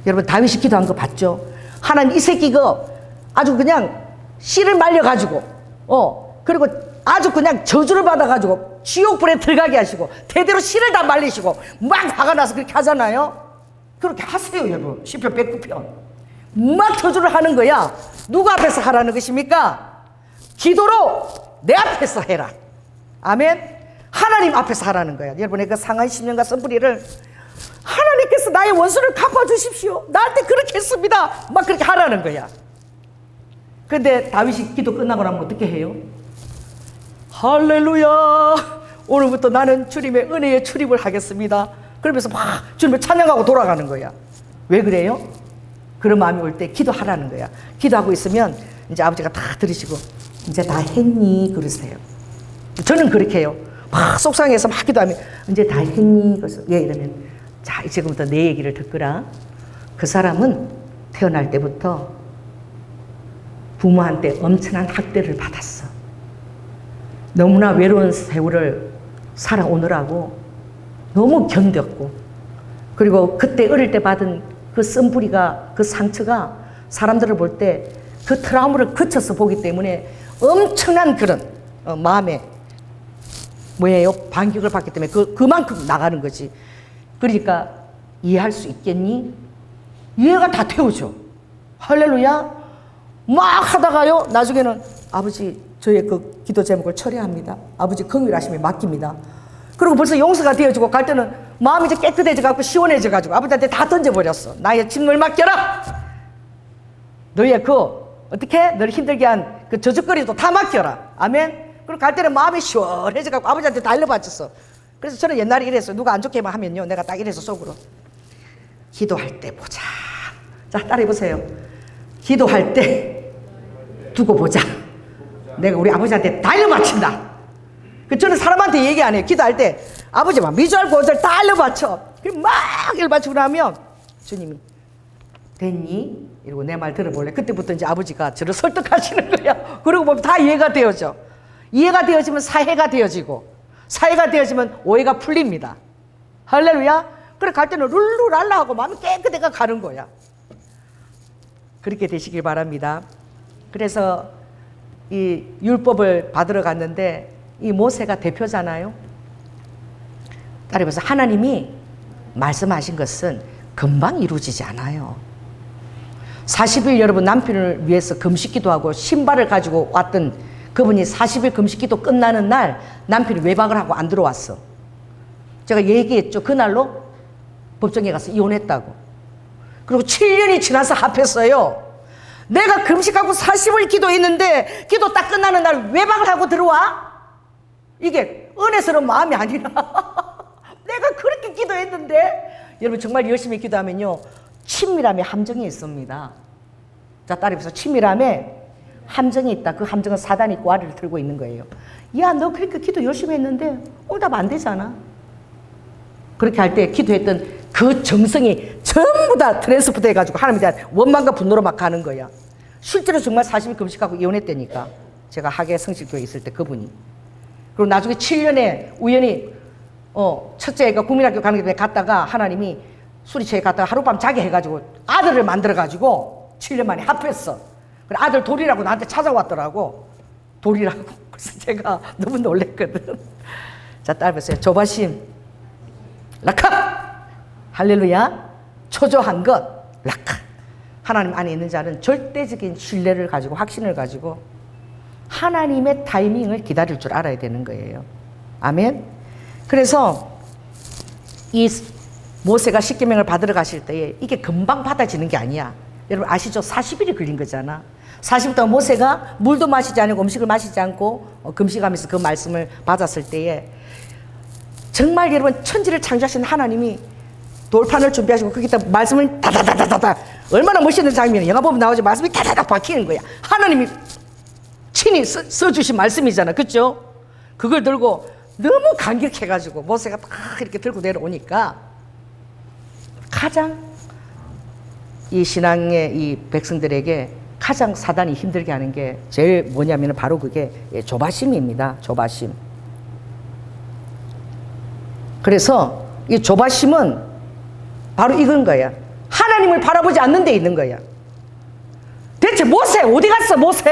Speaker 2: 여러분 다윗이 기도한 거 봤죠? 하나님 이 새끼가 아주 그냥 씨를 말려가지고 그리고 아주 그냥 저주를 받아가지고 지옥불에 들어가게 하시고 대대로 씨를 다 말리시고 막 화가 나서 그렇게 하잖아요. 그렇게 하세요 여러분. 시편 109편 막 저주를 하는 거야. 누구 앞에서 하라는 것입니까? 기도로 내 앞에서 해라. 아멘. 하나님 앞에서 하라는 거야. 여러분의 그 상한 심령과 선불이를 하나님께서 나의 원수를 갚아주십시오. 나한테 그렇게 했습니다. 막 그렇게 하라는 거야. 근데 다윗이 기도 끝나고 나면 어떻게 해요? 할렐루야. 오늘부터 나는 주님의 은혜에 출입을 하겠습니다. 그러면서 막 주님을 찬양하고 돌아가는 거야. 왜 그래요? 그런 마음이 올 때 기도하라는 거야. 기도하고 있으면 이제 아버지가 다 들으시고 이제 다 했니? 그러세요. 저는 그렇게 해요. 막 속상해서 막 기도하면 이제 다 했니? 그래서 왜 이러면 자 지금부터 내 얘기를 듣거라. 그 사람은 태어날 때부터 부모한테 엄청난 학대를 받았어. 너무나 외로운 세월을 살아오느라고 너무 견뎠고 그리고 그때 어릴 때 받은 그 쓴뿌리가 그 상처가 사람들을 볼 때 그 트라우마를 거쳐서 보기 때문에 엄청난 그런 마음에 뭐예요? 반격을 받기 때문에 그만큼 나가는 거지. 그러니까 이해할 수 있겠니? 이해가 다 되어져. 할렐루야. 막 하다가요 나중에는 아버지 저의 그 기도 제목을 처리합니다. 아버지 긍휼하심에 맡깁니다. 그리고 벌써 용서가 되어지고 갈 때는 마음이 이제 깨끗해져 갖고 시원해져 가지고 아버지한테 다 던져버렸어. 나의 짐을 맡겨라. 너의 그 어떻게 너를 힘들게 한 그 저주거리도 다 맡겨라. 아멘. 그리고 갈 때는 마음이 시원해져 갖고 아버지한테 다 일러바쳤어. 그래서 저는 옛날에 이랬어요. 누가 안 좋게만 하면요 내가 딱 이래서 속으로 기도할 때 보자. 자 따라해보세요. 기도할 때 두고 보자. 내가 우리 아버지한테 다 일러바친다. 저는 사람한테 얘기 안 해요. 기도할 때 아버지 막 미주알 고절 다 일러바쳐. 그리고 막 일러바치고 나면 주님이 됐니? 이러고 내 말 들어볼래? 그때부터 이제 아버지가 저를 설득하시는 거야. 그러고 보면 다 이해가 되어져. 이해가 되어지면 사해가 되어지고 사해가 되어지면 오해가 풀립니다. 할렐루야. 그래 갈 때는 룰루랄라 하고 마음이 깨끗해가 가는 거야. 그렇게 되시길 바랍니다. 그래서 이 율법을 받으러 갔는데 이 모세가 대표잖아요. 따라해서 하나님이 말씀하신 것은 금방 이루어지지 않아요. 40일 여러분 남편을 위해서 금식기도 하고 신발을 가지고 왔던 그분이 40일 금식기도 끝나는 날 남편이 외박을 하고 안 들어왔어. 제가 얘기했죠. 그날로 법정에 가서 이혼했다고. 그리고 7년이 지나서 합했어요. 내가 금식하고 40일 기도했는데 기도 딱 끝나는 날 외박을 하고 들어와? 이게 은혜스러운 마음이 아니라 내가 그렇게 기도했는데 여러분 정말 열심히 기도하면요 친밀함에 함정이 있습니다. 자 따라해서 친밀함에 함정이 있다. 그 함정은 사단이 꼬아리를 들고 있는 거예요. 야 너 그렇게 기도 열심히 했는데 응답 안 되잖아. 그렇게 할 때 기도했던 그 정성이 전부 다 트랜스포트 해가지고 하나님에 대한 원망과 분노로 막 가는 거야. 실제로 정말 40일 금식하고 이혼했다니까. 제가 하계 성실교회 있을 때 그분이. 그리고 나중에 7년에 우연히 첫째 애가 국민학교 가는 길에 갔다가 하나님이 술이 취해 갔다가 하룻밤 자게 해가지고 아들을 만들어가지고 7년 만에 합했어. 그래 아들 돌이라고 나한테 찾아왔더라고. 돌이라고. 그래서 제가 너무 놀랬거든. 자 따라해보세요. 조바심 라카. 할렐루야. 초조한 것 라카. 하나님 안에 있는 자는 절대적인 신뢰를 가지고 확신을 가지고 하나님의 타이밍을 기다릴 줄 알아야 되는 거예요. 아멘. 그래서 이 모세가 십계명을 받으러 가실 때에 이게 금방 받아지는 게 아니야. 여러분 아시죠? 40일이 걸린 거잖아. 40일 동안 모세가 물도 마시지 않고 음식을 마시지 않고 금식하면서 그 말씀을 받았을 때에 정말 여러분 천지를 창조하신 하나님이 돌판을 준비하시고 거기다 말씀을 다다다다다다 얼마나 멋있는 장면이 영화 보면 나오죠. 말씀이 다다다 박히는 거야. 하나님이 친히 써주신 말씀이잖아. 그렇죠? 그걸 들고 너무 감격해가지고 모세가 딱 이렇게 들고 내려오니까 가장 이 신앙의 이 백성들에게 가장 사단이 힘들게 하는 게 제일 뭐냐면 바로 그게 조바심입니다. 조바심. 그래서 이 조바심은 바로 이건 거야. 하나님을 바라보지 않는 데 있는 거야. 대체 모세 어디 갔어 모세?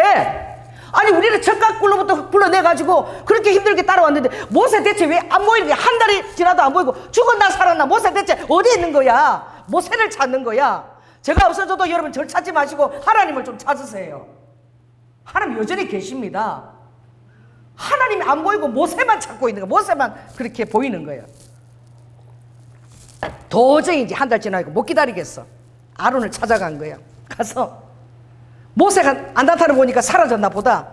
Speaker 2: 아니 우리를 적각굴로부터 불러내가지고 그렇게 힘들게 따라왔는데 모세 대체 왜 안 보이는 거야? 한 달이 지나도 안 보이고 죽었나 살았나 모세 대체 어디 있는 거야? 모세를 찾는 거야. 제가 없어져도 여러분 절 찾지 마시고 하나님을 좀 찾으세요. 하나님 여전히 계십니다. 하나님이 안 보이고 모세만 찾고 있는 거야. 모세만 그렇게 보이는 거예요. 도저히 이제 한 달 지나고 못 기다리겠어. 아론을 찾아간 거야. 가서 모세가 안 나타나 보니까 사라졌나 보다.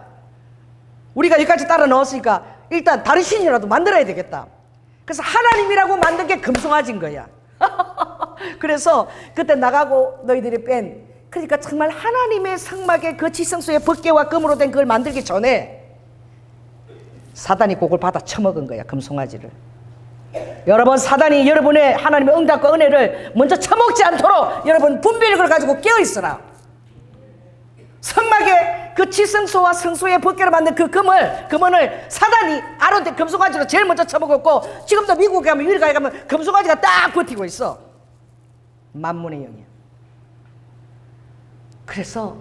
Speaker 2: 우리가 여기까지 따라 넣었으니까 일단 다른 신이라도 만들어야 되겠다. 그래서 하나님이라고 만든 게 금송아지인 거야. 그래서 그때 나가고 너희들이 뺀 그러니까 정말 하나님의 성막의 그 지성소의 벗개와 금으로 된 그걸 만들기 전에 사단이 그걸 받아 처먹은 거야. 금송아지를. 여러분 사단이 여러분의 하나님의 응답과 은혜를 먼저 처먹지 않도록 여러분 분별력을 가지고 깨어있으라. 성막의 그 지성소와 성소의 벗개로 만든 그 금원을 사단이 아론 때 금송아지로 제일 먼저 처먹었고 지금도 미국에 가면 유일가에 가면 금송아지가 딱 버티고 있어. 만문의 영이야. 그래서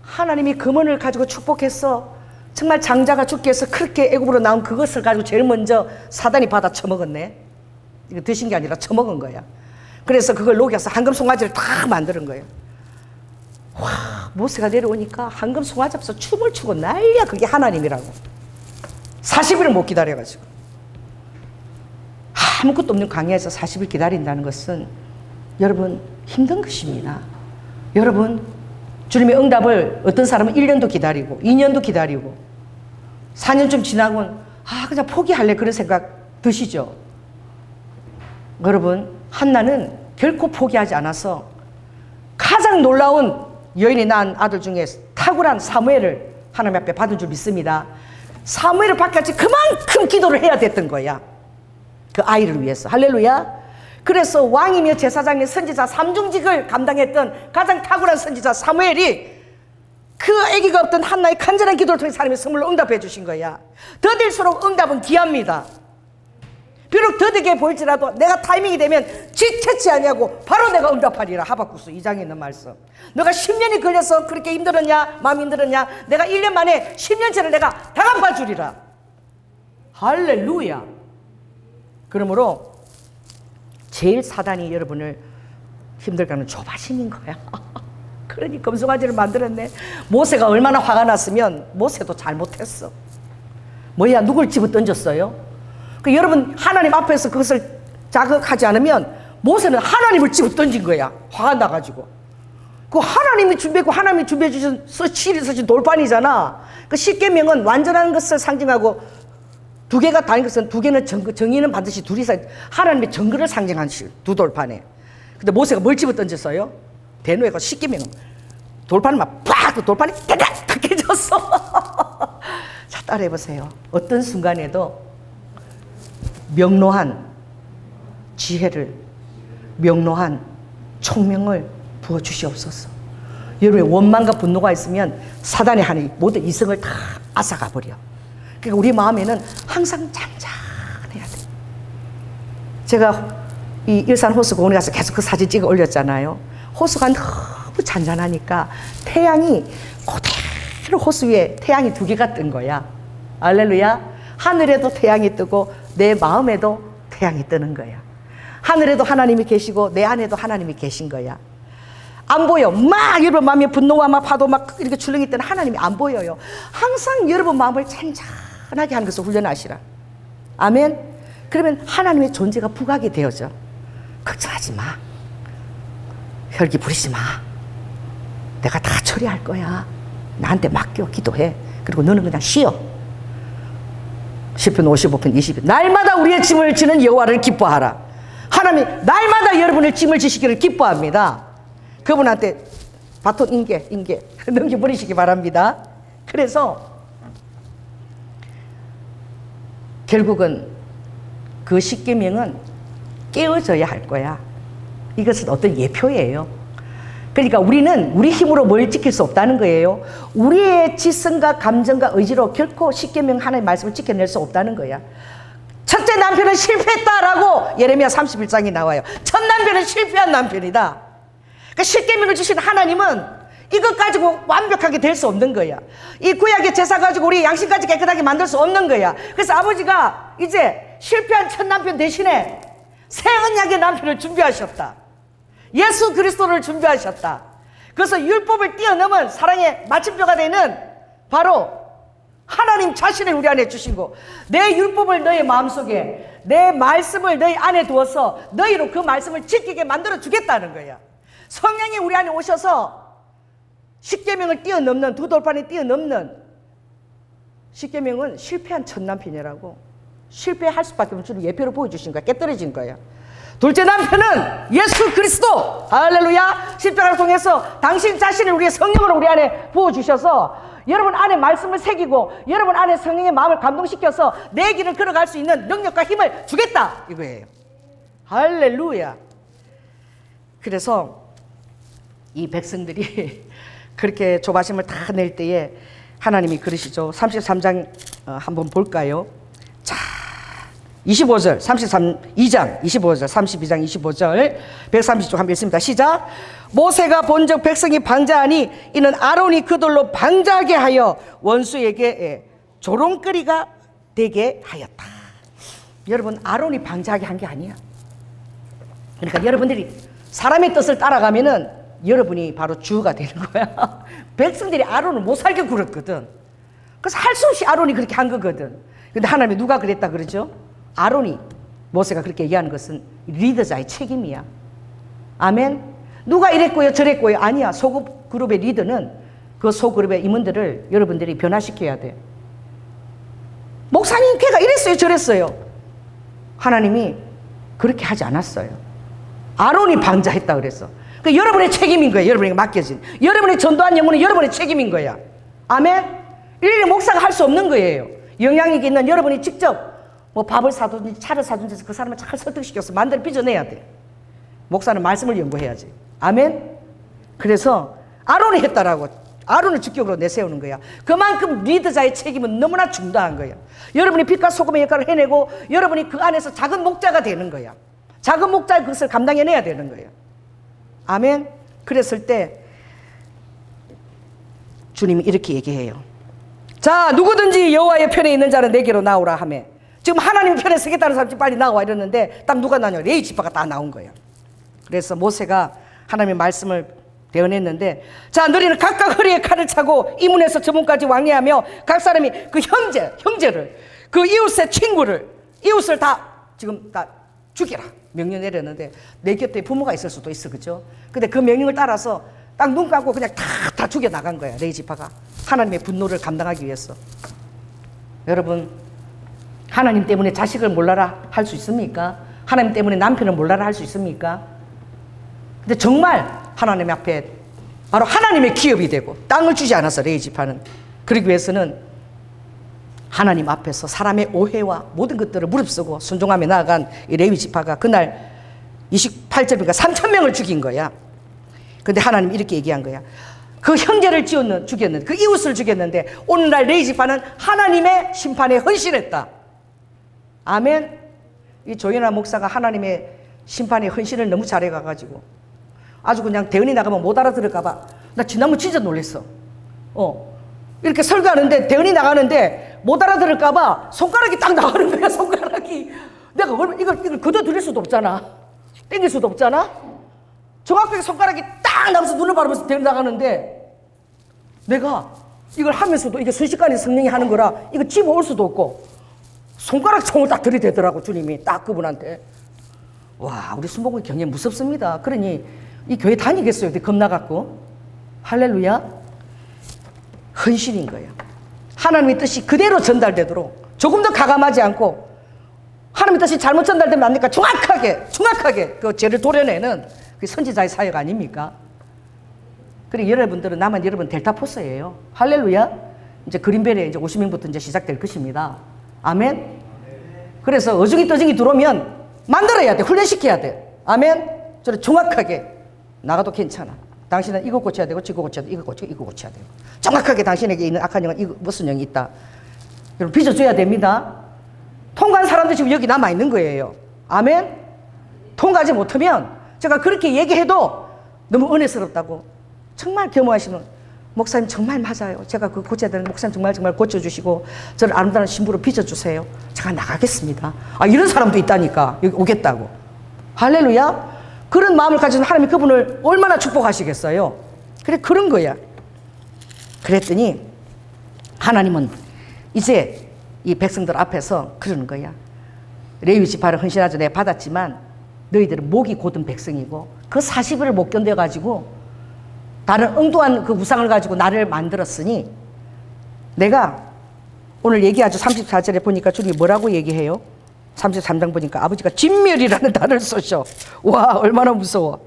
Speaker 2: 하나님이 금원을 가지고 축복했어. 정말 장자가 죽게 해서 그렇게 애굽으로 나온 그것을 가지고 제일 먼저 사단이 받아 처먹었네. 이거 드신 게 아니라 처먹은 거야. 그래서 그걸 녹여서 황금 송아지를 다 만드는 거예요. 와, 모세가 내려오니까 황금 송아지 앞에서 춤을 추고 난리야. 그게 하나님이라고. 40일을 못 기다려가지고. 아무것도 없는 광야에서 40일 기다린다는 것은 여러분 힘든 것입니다. 여러분 주님의 응답을 어떤 사람은 1년도 기다리고 2년도 기다리고 4년쯤 지나고는 그냥 포기할래 그런 생각 드시죠? 여러분 한나는 결코 포기하지 않아서 가장 놀라운 여인이 낳은 아들 중에 탁월한 사무엘을 하나님 앞에 받은 줄 믿습니다. 사무엘을 받기까지 그만큼 기도를 해야 됐던 거야. 그 아이를 위해서. 할렐루야. 그래서 왕이며 제사장이며 선지자 삼중직을 감당했던 가장 탁월한 선지자 사무엘이 그 아기가 없던 한나의 간절한 기도를 통해 하나님의 선물로 응답해 주신 거야. 더딜수록 응답은 귀합니다. 비록 더디게 보일지라도 내가 타이밍이 되면 지체치 아니하고 바로 내가 응답하리라. 하박국서 2장에 있는 말씀. 너가 10년이 걸려서 그렇게 힘들었냐 마음이 힘들었냐 내가 1년 만에 10년째를 내가 다 갚아주리라. 할렐루야. 그러므로 제일 사단이 여러분을 힘들게 하는 조바심인 거야. 그러니 금송아지를 만들었네. 모세가 얼마나 화가 났으면 모세도 잘못했어. 뭐야 누굴 집어 던졌어요? 그 여러분 하나님 앞에서 그것을 자극하지 않으면 모세는 하나님을 집어 던진 거야. 화가 나가지고. 그 하나님이 준비했고 하나님이 준비해 주신 칠이 쓰신 돌판이잖아. 그 십계명은 완전한 것을 상징하고 두 개가 다른 것은 두 개는 정의는 반드시 둘이서 하나님의 정글을 상징한 실, 두 돌판에. 근데 모세가 뭘 집어 던졌어요? 대노에가 십계명은 돌판을 막 팍! 그 돌판이 따닥! 딱 깨졌어. 자, 따라해 보세요. 어떤 순간에도 명료한 지혜를, 명료한 총명을 부어주시옵소서. 여러분의 원망과 분노가 있으면 사단이 하는 모든 이성을 다 앗아가 버려. 그러니까 우리 마음에는 항상 잔잔해야 돼. 제가 이 일산 호수공원에 가서 계속 그 사진 찍어 올렸잖아요. 호수가 너무 잔잔하니까 태양이 그대로 호수 위에 태양이 두 개가 뜬 거야. 할렐루야. 하늘에도 태양이 뜨고 내 마음에도 태양이 뜨는 거야. 하늘에도 하나님이 계시고 내 안에도 하나님이 계신 거야. 안 보여. 막 여러분 마음에 분노와 막 파도 막 이렇게 출렁일 때는 하나님이 안 보여요. 항상 여러분 마음을 찬찬하게 하는 것을 훈련하시라. 아멘. 그러면 하나님의 존재가 부각이 되어져. 걱정하지 마. 혈기 부리지 마. 내가 다 처리할 거야. 나한테 맡겨. 기도해. 그리고 너는 그냥 쉬어. 시편 55편 20편. 날마다 우리의 짐을 지는 여호와를 기뻐하라. 하나님 날마다 여러분의 짐을 지시기를 기뻐합니다. 그분한테 바톤 인계 넘겨버리시기 바랍니다. 그래서 결국은 그 십계명은 깨어져야 할 거야. 이것은 어떤 예표예요. 그러니까 우리는 우리 힘으로 뭘 지킬 수 없다는 거예요. 우리의 지성과 감정과 의지로 결코 십계명 하나님의 말씀을 지켜낼 수 없다는 거야. 첫째 남편은 실패했다라고 예레미야 31장이 나와요. 첫 남편은 실패한 남편이다. 그러니까 십계명을 주신 하나님은 이것 가지고 완벽하게 될 수 없는 거야. 이 구약의 제사 가지고 우리 양심까지 깨끗하게 만들 수 없는 거야. 그래서 아버지가 이제 실패한 첫 남편 대신에 새 언약의 남편을 준비하셨다. 예수 그리스도를 준비하셨다. 그래서 율법을 뛰어넘은 사랑의 마침표가 되는 바로 하나님 자신을 우리 안에 주시고 내 율법을 너의 마음속에 내 말씀을 너희 안에 두어서 너희로 그 말씀을 지키게 만들어 주겠다는 거야. 성령이 우리 안에 오셔서 십계명을 뛰어넘는 두 돌판에 뛰어넘는 십계명은 실패한 첫 남편이라고 실패할 수밖에 없는 주를 예표로 보여주신 거야. 깨떨어진 거야. 둘째 남편은 예수 그리스도 할렐루야 십자가를 통해서 당신 자신을 우리의 성령으로 우리 안에 부어주셔서 여러분 안에 말씀을 새기고 여러분 안에 성령의 마음을 감동시켜서 내 길을 걸어갈 수 있는 능력과 힘을 주겠다 이거예요. 할렐루야. 그래서 이 백성들이 그렇게 조바심을 다 낼 때에 하나님이 그러시죠. 33장 한번 볼까요? 자, 25절, 2장 25절, 32장 25절, 130쪽 한번 읽습니다. 시작. 모세가 본즉 백성이 방자하니 이는 아론이 그들로 방자하게 하여 원수에게 조롱거리가 되게 하였다. 여러분 아론이 방자하게 한 게 아니야. 그러니까 여러분들이 사람의 뜻을 따라가면은 여러분이 바로 주가 되는 거야. 백성들이 아론을 못 살게 굴었거든. 그래서 할 수 없이 아론이 그렇게 한 거거든. 근데 하나님이 누가 그랬다 그러죠? 아론이, 모세가 그렇게 얘기하는 것은 리더자의 책임이야. 아멘. 누가 이랬고요 저랬고요 아니야. 소그룹의 리더는 그 소그룹의 임원들을 여러분들이 변화시켜야 돼. 목사님 걔가 이랬어요 저랬어요. 하나님이 그렇게 하지 않았어요. 아론이 방자했다 그랬어. 그 여러분의 책임인 거예요. 여러분에게 맡겨진 여러분의 전도한 영혼은 여러분의 책임인 거야. 아멘. 일일이 목사가 할 수 없는 거예요. 영향력이 있는 여러분이 직접 뭐 밥을 사든지 차를 사든지 그 사람을 잘 설득시켜서 만들어 빚어내야 돼. 목사는 말씀을 연구해야지. 아멘. 그래서 아론이 했다라고 아론을 주격으로 내세우는 거야. 그만큼 리더자의 책임은 너무나 중대한 거야. 여러분이 빛과 소금의 역할을 해내고 여러분이 그 안에서 작은 목자가 되는 거야. 작은 목자의 그것을 감당해내야 되는 거야. 아멘. 그랬을 때 주님이 이렇게 얘기해요. 자, 누구든지 여호와의 편에 있는 자는 내게로 나오라 하며, 지금 하나님 편에 서겠다는 사람이 빨리 나와 이러는데 딱 누가 나냐? 레위 지파가 다 나온 거예요. 그래서 모세가 하나님의 말씀을 대언했는데, 자, 너희는 각각 허리에 칼을 차고 이 문에서 저 문까지 왕래하며 각 사람이 그 형제를 그 이웃의 친구를 이웃을 다 지금 다 죽여라 명령 내렸는데, 내 곁에 부모가 있을 수도 있어, 그죠? 근데 그 명령을 따라서 딱 눈 감고 그냥 다 죽여 나간 거야. 레위 지파가 하나님의 분노를 감당하기 위해서. 여러분, 하나님 때문에 자식을 몰라라 할 수 있습니까? 하나님 때문에 남편을 몰라라 할 수 있습니까? 근데 정말 하나님 앞에 바로 하나님의 기업이 되고 땅을 주지 않았어. 레위 지파는. 그러기 위해서는 하나님 앞에서 사람의 오해와 모든 것들을 무릅쓰고 순종하며 나아간 이 레위 지파가 그날 28절인가 3,000명을 죽인 거야. 근데 하나님 이렇게 얘기한 거야. 그 형제를 죽였는데, 그 이웃을 죽였는데 오늘날 레위 지파는 하나님의 심판에 헌신했다. 아멘. 이 조연아 목사가 하나님의 심판에 헌신을 너무 잘해가지고 아주 그냥 대언이 나가면 못 알아들을까봐 나 지난번 진짜 놀랬어. 이렇게 설교하는데 대언이 나가는데 못 알아들을까봐 손가락이 딱 나가는 거야. 손가락이. 내가 이걸 걷어들일 수도 없잖아. 땡길 수도 없잖아. 정확하게 손가락이 딱 나면서 눈을 바라보면서 데려나가는데 내가 이걸 하면서도 이게 순식간에 성령이 하는 거라 이거 집어올 수도 없고 손가락 총을 딱 들이대더라고 주님이 딱 그분한테. 와 우리 순복음이 굉장히 무섭습니다. 그러니 이 교회 다니겠어요? 겁나갖고. 할렐루야. 헌신인 거예요. 하나님의 뜻이 그대로 전달되도록 조금 더 가감하지 않고 하나님의 뜻이 잘못 전달되면 안 되니까 정확하게 그 죄를 도려내는 그 선지자의 사역 아닙니까? 그리고 여러분들은 나만 여러분 델타포스예요. 할렐루야. 이제 그린벨에 이제 50명부터 이제 시작될 것입니다. 아멘. 그래서 어중이 떠중이 들어오면 만들어야 돼. 훈련시켜야 돼. 아멘. 저를 정확하게 나가도 괜찮아. 당신은 이거 고쳐야 되고 이거 고쳐야 되고 이거 고쳐야 되고 정확하게 당신에게 있는 악한 영은 이거 무슨 영이 있다. 여러분 빚어줘야 됩니다. 통과한 사람도 지금 여기 남아있는 거예요. 아멘. 통과하지 못하면 제가 그렇게 얘기해도 너무 은혜스럽다고 정말 겸허하시는 목사님 정말 맞아요. 제가 그 고쳐야 되는 목사님 정말 고쳐주시고 저를 아름다운 신부로 빚어주세요. 제가 나가겠습니다. 아 이런 사람도 있다니까. 여기 오겠다고. 할렐루야. 그런 마음을 가진 하나님이 그분을 얼마나 축복하시겠어요. 그래 그런 거야. 그랬더니 하나님은 이제 이 백성들 앞에서 그러는 거야. 레위 지파를 헌신하자 내가 받았지만 너희들은 목이 곧은 백성이고 그 40일을 못 견뎌가지고 다른 엉뚱한 그 우상을 가지고 나를 만들었으니 내가 오늘 얘기하죠. 34절에 보니까 주님이 뭐라고 얘기해요? 33장 보니까 아버지가 진멸이라는 단어를 쓰셔. 와 얼마나 무서워.